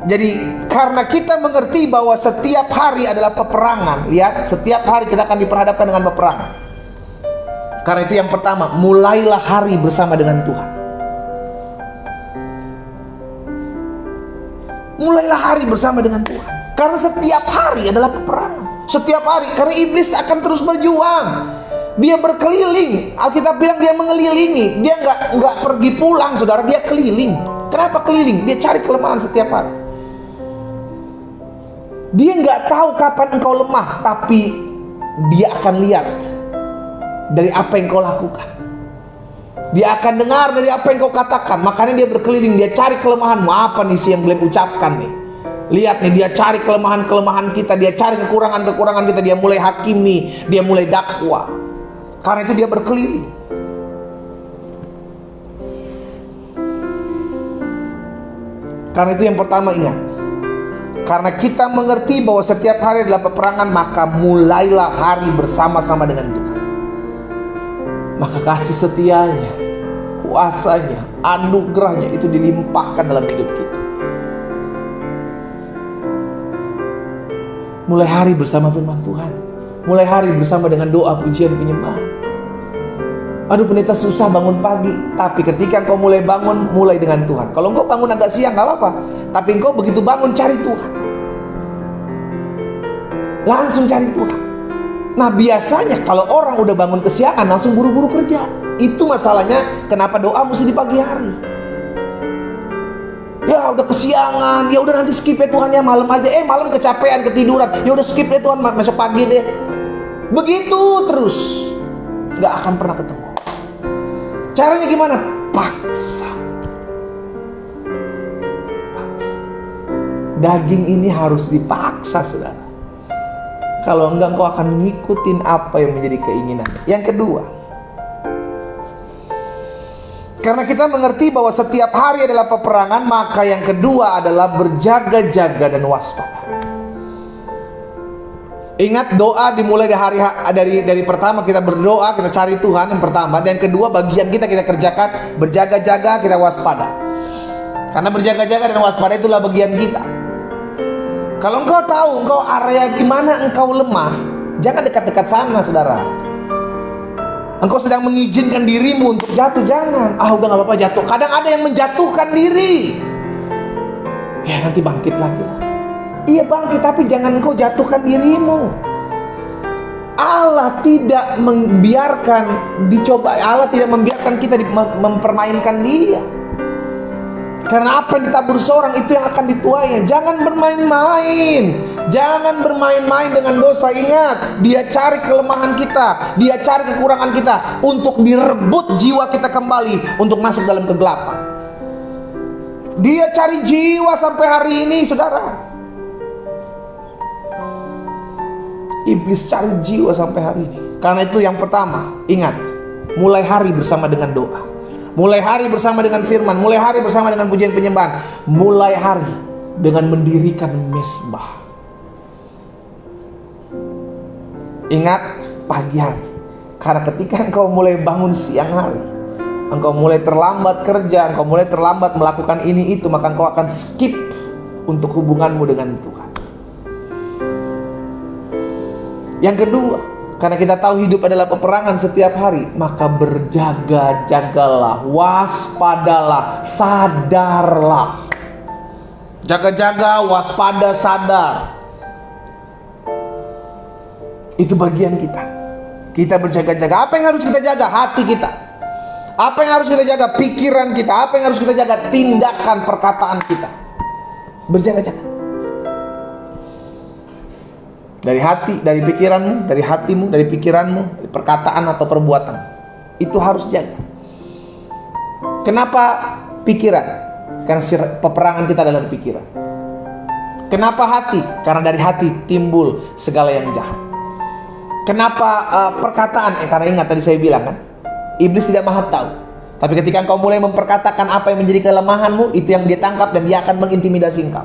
Jadi karena kita mengerti bahwa setiap hari adalah peperangan. Lihat, setiap hari kita akan diperhadapkan dengan peperangan. Karena itu yang pertama, mulailah hari bersama dengan Tuhan. Mulailah hari bersama dengan Tuhan. Karena setiap hari adalah peperangan. Setiap hari, karena iblis akan terus berjuang. Dia berkeliling. Alkitab bilang dia mengelilingi. Dia nggak pergi pulang, saudara. Dia keliling. Kenapa keliling? Dia cari kelemahan setiap hari. Dia nggak tahu kapan engkau lemah, tapi dia akan lihat dari apa yang kau lakukan. Dia akan dengar dari apa yang kau katakan. Makanya dia berkeliling, dia cari kelemahanmu. Apa nih sih yang Glenn ucapkan nih? Lihat nih, dia cari kelemahan-kelemahan kita, dia cari kekurangan-kekurangan kita, dia mulai hakimi, dia mulai dakwa. Karena itu dia berkeliling. Karena itu yang pertama, ingat, karena kita mengerti bahwa setiap hari adalah peperangan, maka mulailah hari bersama-sama dengan Tuhan. Maka kasih setianya, kuasanya, anugerahnya itu dilimpahkan dalam hidup kita. Mulai hari bersama firman Tuhan. Mulai hari bersama dengan doa, pujian, penyembahan. Aduh pendeta, susah bangun pagi. Tapi ketika engkau mulai bangun, mulai dengan Tuhan. Kalau engkau bangun agak siang gak apa-apa, tapi engkau begitu bangun cari Tuhan. Langsung cari Tuhan. Nah biasanya kalau orang udah bangun kesiangan langsung buru-buru kerja. Itu masalahnya kenapa doa mesti di pagi hari. Ya udah kesiangan, ya udah nanti skip ya Tuhan ya, malam aja. Malam kecapean, ketiduran, ya udah skip ya Tuhan, besok pagi deh. Begitu terus, nggak akan pernah ketemu. Caranya gimana? Paksa. Paksa. Daging ini harus dipaksa, saudara. Kalau enggak, engkau akan ngikutin apa yang menjadi keinginan. Yang kedua, karena kita mengerti bahwa setiap hari adalah peperangan, maka yang kedua adalah berjaga-jaga dan waspada. Ingat, doa dimulai dari pertama kita berdoa, kita cari Tuhan yang pertama, dan yang kedua bagian kita kerjakan, berjaga-jaga, kita waspada. Karena berjaga-jaga dan waspada itulah bagian kita. Kalau engkau tahu engkau area gimana engkau lemah, jangan dekat-dekat sana, saudara. Engkau sedang mengizinkan dirimu untuk jatuh, jangan. Udah gak apa-apa jatuh. Kadang ada yang menjatuhkan diri. Ya nanti bangkit lagi lah. Iya bangkit, tapi jangan engkau jatuhkan dirimu. Allah tidak membiarkan dicoba. Allah tidak membiarkan kita mempermainkan dia. Karena apa yang ditabur seorang itu yang akan dituainya. Jangan bermain-main. Jangan bermain-main dengan dosa. Ingat, dia cari kelemahan kita, dia cari kekurangan kita untuk direbut jiwa kita kembali untuk masuk dalam kegelapan. Dia cari jiwa sampai hari ini, saudara. Iblis cari jiwa sampai hari ini. Karena itu yang pertama, ingat, mulai hari bersama dengan doa. Mulai hari bersama dengan firman. Mulai hari bersama dengan pujian penyembahan. Mulai hari dengan mendirikan mezbah. Ingat, pagi hari. Karena ketika engkau mulai bangun siang hari, engkau mulai terlambat kerja, engkau mulai terlambat melakukan ini itu, maka engkau akan skip untuk hubunganmu dengan Tuhan. Yang kedua, karena kita tahu hidup adalah peperangan setiap hari, maka berjaga-jagalah, waspadalah, sadarlah. Jaga-jaga, waspada, sadar. Itu bagian kita. Kita berjaga-jaga. Apa yang harus kita jaga? Hati kita. Apa yang harus kita jaga? Pikiran kita. Apa yang harus kita jaga? Tindakan, perkataan kita. Berjaga-jaga. Dari hati, dari pikiranmu, dari hatimu, dari pikiranmu, dari perkataan atau perbuatan. Itu harus jaga. Kenapa pikiran? Karena peperangan kita adalah pikiran. Kenapa hati? Karena dari hati timbul segala yang jahat. Kenapa perkataan? Karena ingat tadi saya bilang kan, iblis tidak maha tahu. Tapi ketika engkau mulai memperkatakan apa yang menjadi kelemahanmu, itu yang dia tangkap dan dia akan mengintimidasi engkau.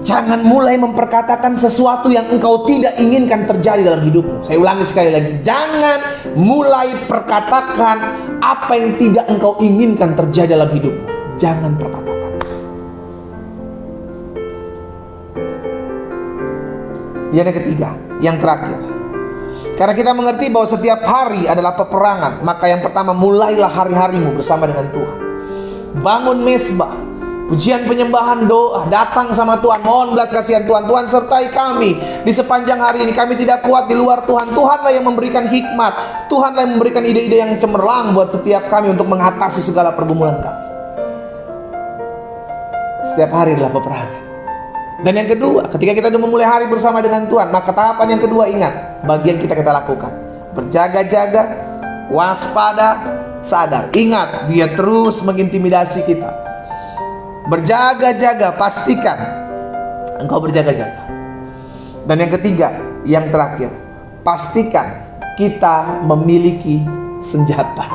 Jangan mulai memperkatakan sesuatu yang engkau tidak inginkan terjadi dalam hidupmu. Saya ulangi sekali lagi, jangan mulai perkatakan apa yang tidak engkau inginkan terjadi dalam hidupmu. Jangan perkatakan. Yang ketiga, yang terakhir, karena kita mengerti bahwa setiap hari adalah peperangan, maka yang pertama, mulailah hari-harimu bersama dengan Tuhan. Bangun mesbah, pujian, penyembahan, doa, datang sama Tuhan, mohon belas kasihan Tuhan. Tuhan sertai kami di sepanjang hari ini. Kami tidak kuat di luar Tuhan. Tuhanlah yang memberikan hikmat. Tuhanlah yang memberikan ide-ide yang cemerlang buat setiap kami untuk mengatasi segala pergumulan kami. Setiap hari adalah peperangan. Dan yang kedua, ketika kita sudah memulai hari bersama dengan Tuhan, maka tahapan yang kedua, ingat, bagian kita lakukan. Berjaga-jaga, waspada, sadar. Ingat, dia terus mengintimidasi kita. Berjaga-jaga, pastikan engkau berjaga-jaga. Dan yang ketiga, yang terakhir, pastikan kita memiliki senjata.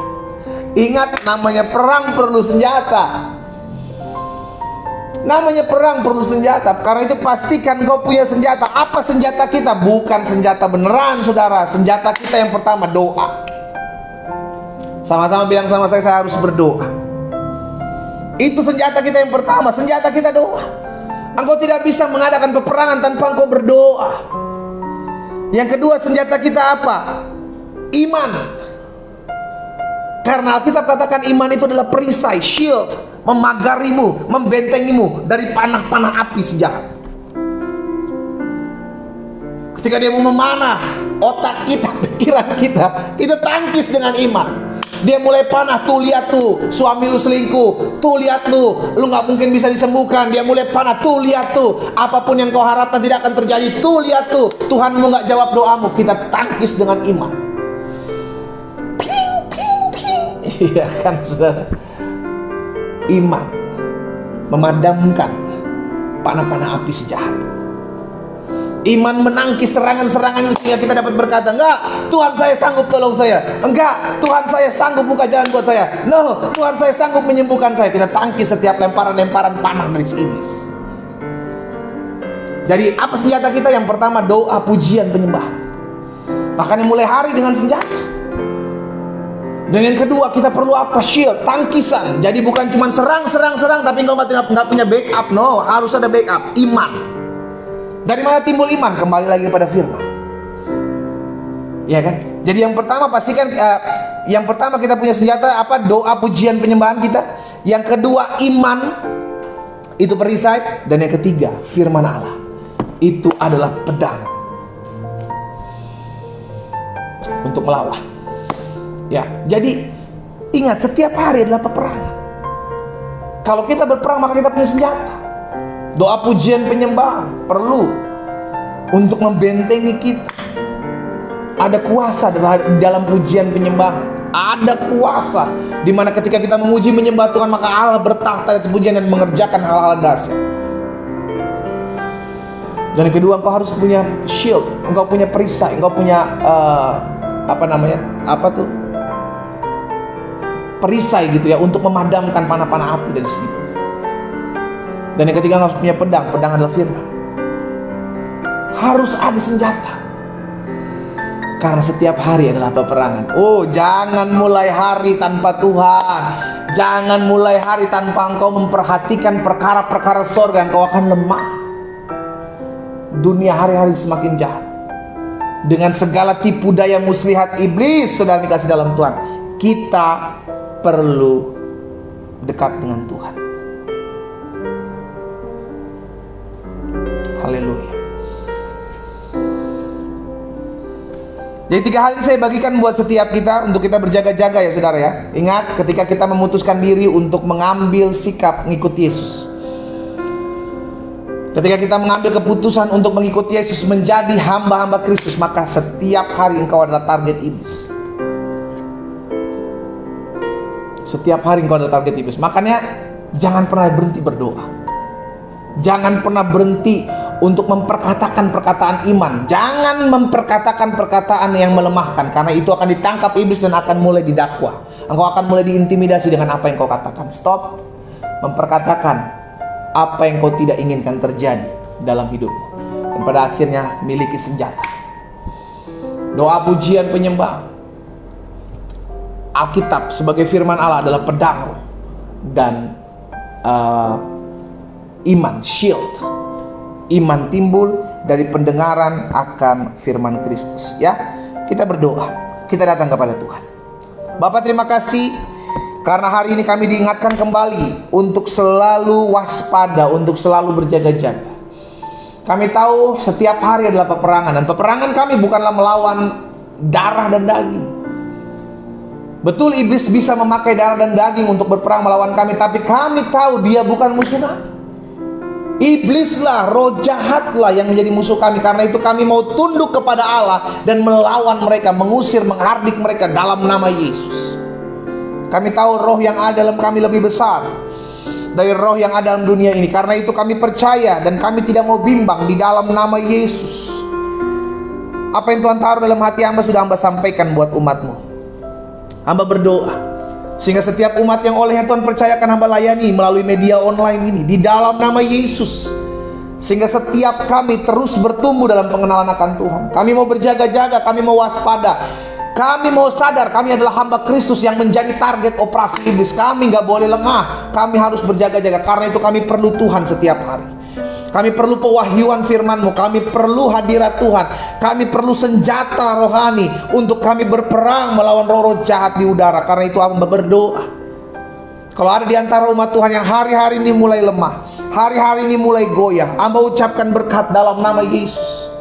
Ingat, namanya perang perlu senjata. Namanya perang perlu senjata. Karena itu pastikan engkau punya senjata. Apa senjata kita? Bukan senjata beneran, saudara. Senjata kita yang pertama, doa. Sama-sama bilang sama saya harus berdoa. Itu senjata kita yang pertama, senjata kita doa. Engkau tidak bisa mengadakan peperangan tanpa engkau berdoa. Yang kedua, senjata kita apa? Iman. Karena kita katakan iman itu adalah perisai, shield, memagarimu, membentengimu dari panah-panah api si jahat. Ketika dia mau memanah otak kita, pikiran kita tangkis dengan iman. Dia mulai panah, tuh lihat tuh, suami lu selingkuh, tuh lihat lu gak mungkin bisa disembuhkan. Dia mulai panah, tuh lihat tuh, apapun yang kau harapkan tidak akan terjadi, tuh lihat tuh, Tuhanmu gak jawab doamu. Kita tangkis dengan iman. Ping, ping, ping. Iya kan, saudara? Iman memadamkan panah-panah api si jahat. Iman menangkis serangan-serangan sehingga kita dapat berkata, enggak, Tuhan saya sanggup tolong saya. Enggak, Tuhan saya sanggup buka jalan buat saya. No, Tuhan saya sanggup menyembuhkan saya. Kita tangkis setiap lemparan-lemparan panah dari si iblis. Jadi apa senjata kita? Yang pertama, doa, pujian, penyembahan. Makanya mulai hari dengan senjata. Dan yang kedua, kita perlu apa? Shield, tangkisan. Jadi bukan cuma serang, tapi engkau nggak punya backup. No, harus ada backup, iman. Dari mana timbul iman? Kembali lagi kepada firman. Ya kan? Jadi yang pertama pastikan, yang pertama kita punya senjata apa? Doa, pujian, penyembahan kita. Yang kedua, iman, itu perisai. Dan yang ketiga, firman Allah, itu adalah pedang untuk melawan. Ya, jadi ingat, setiap hari adalah peperangan. Kalau kita berperang, maka kita punya senjata. Doa, pujian, penyembahan perlu untuk membentengi kita. Ada kuasa dalam pujian penyembahan. Ada kuasa di mana ketika kita memuji menyembah Tuhan, maka Allah bertahta atas pujian dan mengerjakan hal-hal dahsyat. Dan yang kedua, engkau harus punya shield, engkau punya perisai, engkau punya perisai gitu ya, untuk memadamkan panah-panah api dari si iblis. Dan yang ketiga, harus punya pedang. Pedang adalah firman. Harus ada senjata. Karena setiap hari adalah peperangan. Oh, jangan mulai hari tanpa Tuhan. Jangan mulai hari tanpa engkau memperhatikan perkara-perkara sorga. Engkau akan lemah. Dunia hari-hari semakin jahat. Dengan segala tipu daya muslihat iblis, saudara dikasih dalam Tuhan, kita perlu dekat dengan Tuhan. Haleluya. Jadi 3 hal ini saya bagikan buat setiap kita, untuk kita berjaga-jaga ya saudara ya. Ingat, ketika kita memutuskan diri untuk mengambil sikap mengikuti Yesus, ketika kita mengambil keputusan untuk mengikuti Yesus, menjadi hamba-hamba Kristus, maka setiap hari engkau adalah target iblis. Setiap hari engkau adalah target iblis. Makanya jangan pernah berhenti berdoa. Jangan pernah berhenti untuk memperkatakan perkataan iman. Jangan memperkatakan perkataan yang melemahkan, karena itu akan ditangkap iblis dan akan mulai didakwa. Engkau akan mulai diintimidasi dengan apa yang kau katakan. Stop memperkatakan apa yang kau tidak inginkan terjadi. dalam hidupmu. Dan pada akhirnya miliki senjata. Doa pujian penyembahan. Alkitab sebagai firman Allah adalah pedang roh dan iman, shield. Iman timbul dari pendengaran akan firman Kristus. Ya, kita berdoa, kita datang kepada Tuhan. Bapa, terima kasih karena hari ini kami diingatkan kembali untuk selalu waspada, untuk selalu berjaga-jaga. Kami tahu setiap hari adalah peperangan, dan peperangan kami bukanlah melawan darah dan daging. Betul, iblis bisa memakai darah dan daging untuk berperang melawan kami, tapi kami tahu dia bukan musuh kami. Iblislah, roh jahatlah yang menjadi musuh kami. Karena itu kami mau tunduk kepada Allah dan melawan mereka, mengusir, menghardik mereka dalam nama Yesus. Kami tahu roh yang ada dalam kami lebih besar dari roh yang ada dalam dunia ini. Karena itu kami percaya dan kami tidak mau bimbang di dalam nama Yesus. Apa yang Tuhan taruh dalam hati hamba sudah hamba sampaikan buat umat-Mu. Hamba berdoa sehingga setiap umat yang olehnya Tuhan percayakan hamba layani melalui media online ini, di dalam nama Yesus, sehingga setiap kami terus bertumbuh dalam pengenalan akan Tuhan. Kami mau berjaga-jaga, kami mau waspada, kami mau sadar kami adalah hamba Kristus yang menjadi target operasi iblis. Kami gak boleh lengah, kami harus berjaga-jaga. Karena itu kami perlu Tuhan setiap hari. Kami perlu pewahyuan firman-Mu, kami perlu hadirat Tuhan, kami perlu senjata rohani untuk kami berperang melawan roh-roh jahat di udara. Karena itu hamba berdoa, kalau ada di antara umat Tuhan yang hari-hari ini mulai lemah, hari-hari ini mulai goyah, hamba ucapkan berkat dalam nama Yesus.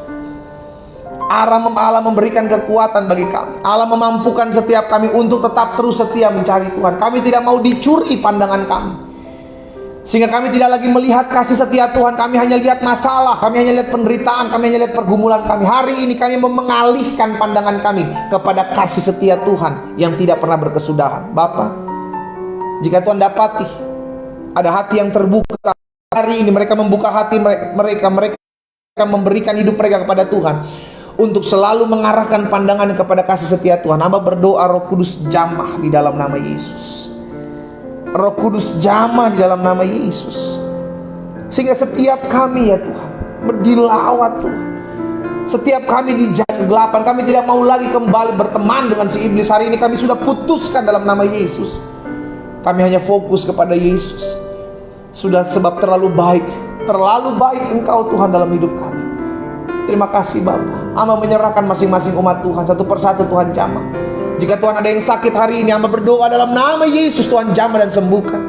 Allah memberikan kekuatan bagi kami. Allah memampukan setiap kami untuk tetap terus setia mencari Tuhan. Kami tidak mau dicuri pandangan kami, sehingga kami tidak lagi melihat kasih setia Tuhan. Kami hanya lihat masalah, kami hanya lihat penderitaan, kami hanya lihat pergumulan kami. Hari ini kami mau mengalihkan pandangan kami kepada kasih setia Tuhan yang tidak pernah berkesudahan. Bapa, jika Tuhan dapati ada hati yang terbuka hari ini, mereka membuka hati mereka memberikan hidup mereka kepada Tuhan untuk selalu mengarahkan pandangan kepada kasih setia Tuhan. Hamba berdoa Roh Kudus jamah di dalam nama Yesus. Roh Kudus jamah di dalam nama Yesus, sehingga setiap kami ya Tuhan dilawat Tuhan. Setiap kami dijaga kegelapan, kami tidak mau lagi kembali berteman dengan si iblis. Hari ini kami sudah putuskan dalam nama Yesus. Kami hanya fokus kepada Yesus. Sudah, sebab terlalu baik Engkau Tuhan dalam hidup kami. Terima kasih Bapa. Hamba menyerahkan masing-masing umat Tuhan satu persatu. Tuhan jamah. Jika Tuhan ada yang sakit hari ini, hamba berdoa dalam nama Yesus, Tuhan jamah dan sembuhkan.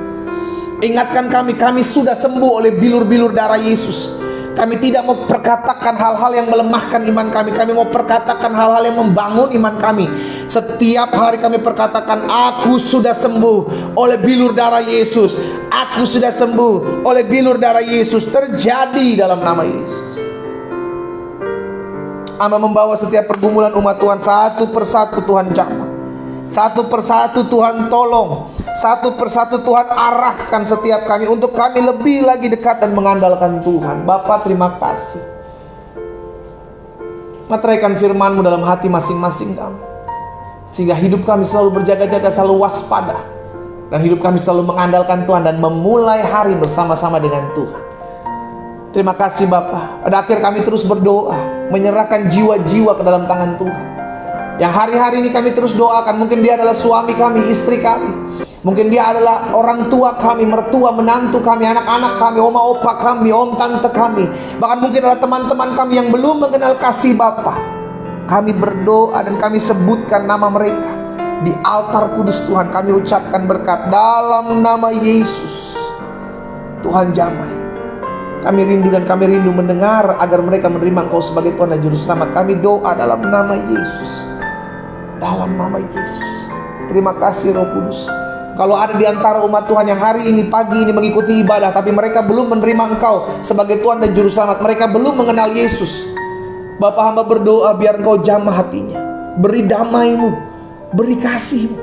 Ingatkan kami sudah sembuh oleh bilur-bilur darah Yesus. Kami tidak mau perkatakan hal-hal yang melemahkan iman kami. Kami mau perkatakan hal-hal yang membangun iman kami. Setiap hari kami perkatakan, aku sudah sembuh oleh bilur darah Yesus. Aku sudah sembuh oleh bilur darah Yesus. Terjadi dalam nama Yesus. Hamba membawa setiap pergumulan umat Tuhan satu persatu. Tuhan jamah, satu persatu Tuhan tolong, satu persatu Tuhan arahkan setiap kami untuk kami lebih lagi dekat dan mengandalkan Tuhan. Bapa, terima kasih. Meteraikan firman-Mu dalam hati masing-masing kami, sehingga hidup kami selalu berjaga-jaga, selalu waspada, dan hidup kami selalu mengandalkan Tuhan dan memulai hari bersama-sama dengan Tuhan. Terima kasih Bapa. Pada akhir kami terus berdoa, menyerahkan jiwa-jiwa ke dalam tangan Tuhan. Yang hari-hari ini kami terus doakan. Mungkin dia adalah suami kami, istri kami, mungkin dia adalah orang tua kami, mertua, menantu kami, anak-anak kami, oma opa kami, om tante kami, bahkan mungkin adalah teman-teman kami yang belum mengenal kasih Bapa. Kami berdoa dan kami sebutkan nama mereka di altar kudus Tuhan. Kami ucapkan berkat dalam nama Yesus. Tuhan jamah. Kami rindu dan kami rindu mendengar agar mereka menerima Engkau sebagai Tuhan dan Juru Selamat. Kami doa dalam nama Yesus. Dalam nama Yesus. Terima kasih Roh Kudus. Kalau ada di antara umat Tuhan yang hari ini, pagi ini mengikuti ibadah, tapi mereka belum menerima Engkau sebagai Tuhan dan Juru Selamat, mereka belum mengenal Yesus, Bapa, hamba berdoa biar Engkau jamah hatinya. Beri damai-Mu, beri kasih-Mu,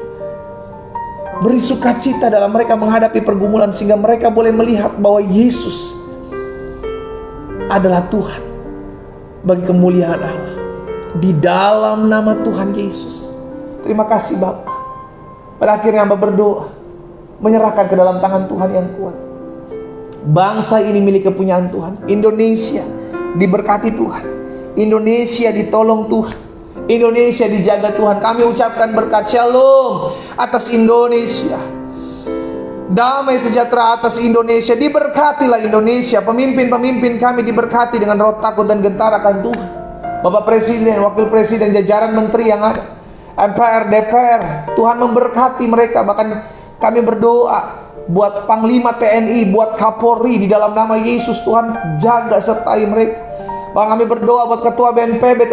beri sukacita dalam mereka menghadapi pergumulan, sehingga mereka boleh melihat bahwa Yesus adalah Tuhan bagi kemuliaan Allah. Di dalam nama Tuhan Yesus. Terima kasih Bapa. Pada akhirnya hamba berdoa, menyerahkan ke dalam tangan Tuhan yang kuat. Bangsa ini milik kepunyaan Tuhan. Indonesia diberkati Tuhan. Indonesia ditolong Tuhan. Indonesia dijaga Tuhan. Kami ucapkan berkat shalom atas Indonesia. Damai sejahtera atas Indonesia. Diberkatilah Indonesia. Pemimpin-pemimpin kami diberkati dengan roh takut dan gentar akan Tuhan. Bapak Presiden, Wakil Presiden, jajaran menteri yang ada, MPR, DPR, Tuhan memberkati mereka. Bahkan kami berdoa buat Panglima TNI, buat Kapolri, di dalam nama Yesus Tuhan jaga sertai mereka. Bang, kami berdoa buat Ketua BNPB,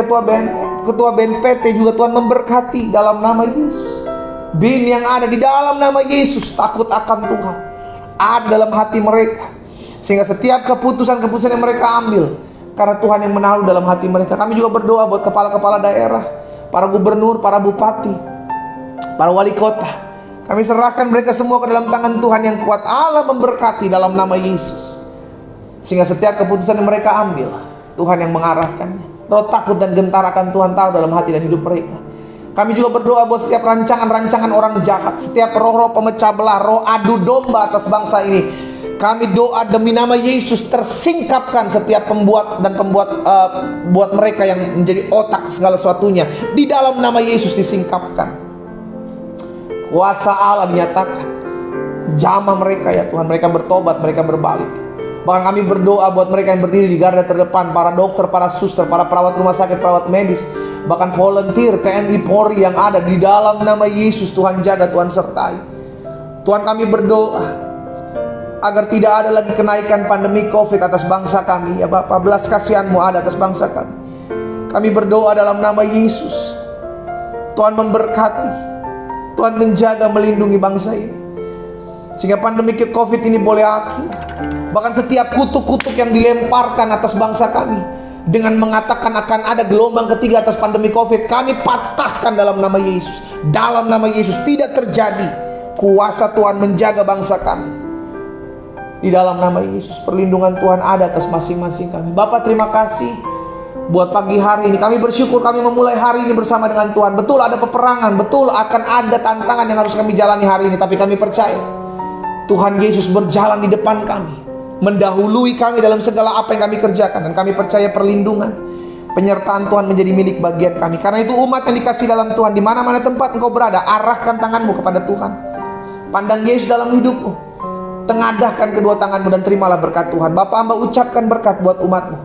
Ketua BNPT juga Tuhan memberkati dalam nama Yesus. BIN yang ada di dalam nama Yesus takut akan Tuhan ada dalam hati mereka, sehingga setiap keputusan-keputusan yang mereka ambil karena Tuhan yang menaruh dalam hati mereka. Kami juga berdoa buat kepala-kepala daerah, para gubernur, para bupati, para wali kota. Kami serahkan mereka semua ke dalam tangan Tuhan yang kuat. Allah memberkati dalam nama Yesus, sehingga setiap keputusan yang mereka ambil Tuhan yang mengarahkannya. Roh takut dan gentar akan Tuhan tahu dalam hati dan hidup mereka. Kami juga berdoa buat setiap rancangan-rancangan orang jahat, setiap roh-roh pemecah belah, roh adu domba atas bangsa ini. Kami doa demi nama Yesus, tersingkapkan setiap pembuat buat mereka yang menjadi otak segala sesuatunya. Di dalam nama Yesus disingkapkan. Kuasa Allah dinyatakan. Jamah mereka ya Tuhan, mereka bertobat, mereka berbalik. Bahkan kami berdoa buat mereka yang berdiri di garda terdepan, para dokter, para suster, para perawat rumah sakit, perawat medis, bahkan volunteer TNI Polri yang ada. Di dalam nama Yesus Tuhan jaga, Tuhan sertai. Tuhan, kami berdoa agar tidak ada lagi kenaikan pandemi COVID atas bangsa kami ya Bapak. Belas kasihan-Mu ada atas bangsa kami. Kami berdoa dalam nama Yesus, Tuhan memberkati, Tuhan menjaga, melindungi bangsa ini, sehingga pandemi COVID ini boleh akhir. Bahkan setiap kutuk-kutuk yang dilemparkan atas bangsa kami dengan mengatakan akan ada gelombang ketiga atas pandemi COVID, kami patahkan dalam nama Yesus. Dalam nama Yesus tidak terjadi. Kuasa Tuhan menjaga bangsa kami. Di dalam nama Yesus, perlindungan Tuhan ada atas masing-masing kami. Bapak, terima kasih buat pagi hari ini. Kami bersyukur kami memulai hari ini bersama dengan Tuhan. Betul ada peperangan, betul akan ada tantangan yang harus kami jalani hari ini, tapi kami percaya Tuhan Yesus berjalan di depan kami, mendahului kami dalam segala apa yang kami kerjakan. Dan kami percaya perlindungan, penyertaan Tuhan menjadi milik bagian kami. Karena itu umat yang dikasih dalam Tuhan, di mana-mana tempat engkau berada, arahkan tanganmu kepada Tuhan. Pandang Yesus dalam hidupmu, tengadahkan kedua tanganmu dan terimalah berkat Tuhan. Bapak, hamba ucapkan berkat buat umatmu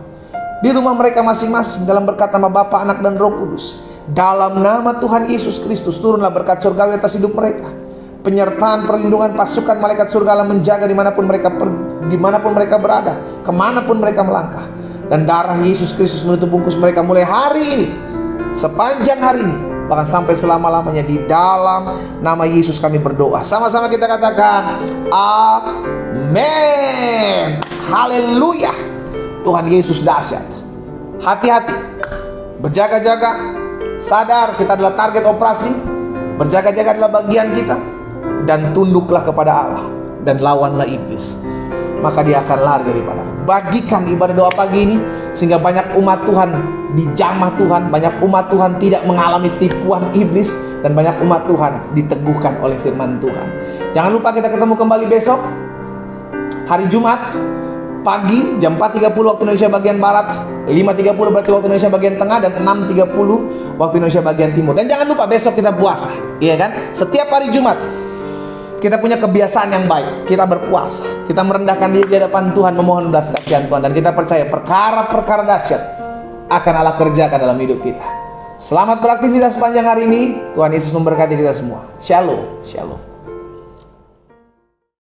di rumah mereka masing-masing, dalam berkat nama Bapa, Anak dan Roh Kudus. Dalam nama Tuhan Yesus Kristus, turunlah berkat surgawi atas hidup mereka. Penyertaan, perlindungan pasukan malaikat surga Allah menjaga dimanapun mereka berada, kemanapun mereka melangkah. Dan darah Yesus Kristus menutup bungkus mereka mulai hari ini, sepanjang hari ini, bahkan sampai selama-lamanya. Di dalam nama Yesus kami berdoa. Sama-sama kita katakan amin. Haleluya. Tuhan Yesus dahsyat. Hati-hati, berjaga-jaga, sadar kita adalah target operasi. Berjaga-jaga adalah bagian kita. Dan tunduklah kepada Allah dan lawanlah iblis, maka dia akan lari daripada. Bagikan ibadah doa pagi ini sehingga banyak umat Tuhan dijamah Tuhan, banyak umat Tuhan tidak mengalami tipuan iblis, dan banyak umat Tuhan diteguhkan oleh firman Tuhan. Jangan lupa kita ketemu kembali besok hari Jumat pagi jam 4.30 waktu Indonesia bagian Barat, 5.30 berarti waktu Indonesia bagian Tengah, dan 6.30 waktu Indonesia bagian Timur. Dan jangan lupa besok kita puasa, iya kan? Setiap hari Jumat kita punya kebiasaan yang baik, kita berpuasa, kita merendahkan diri di hadapan Tuhan, memohon belas kasihan Tuhan, dan kita percaya perkara-perkara dahsyat akan Allah kerjakan dalam hidup kita. Selamat beraktivitas sepanjang hari ini. Tuhan Yesus memberkati kita semua. Shalom, shalom.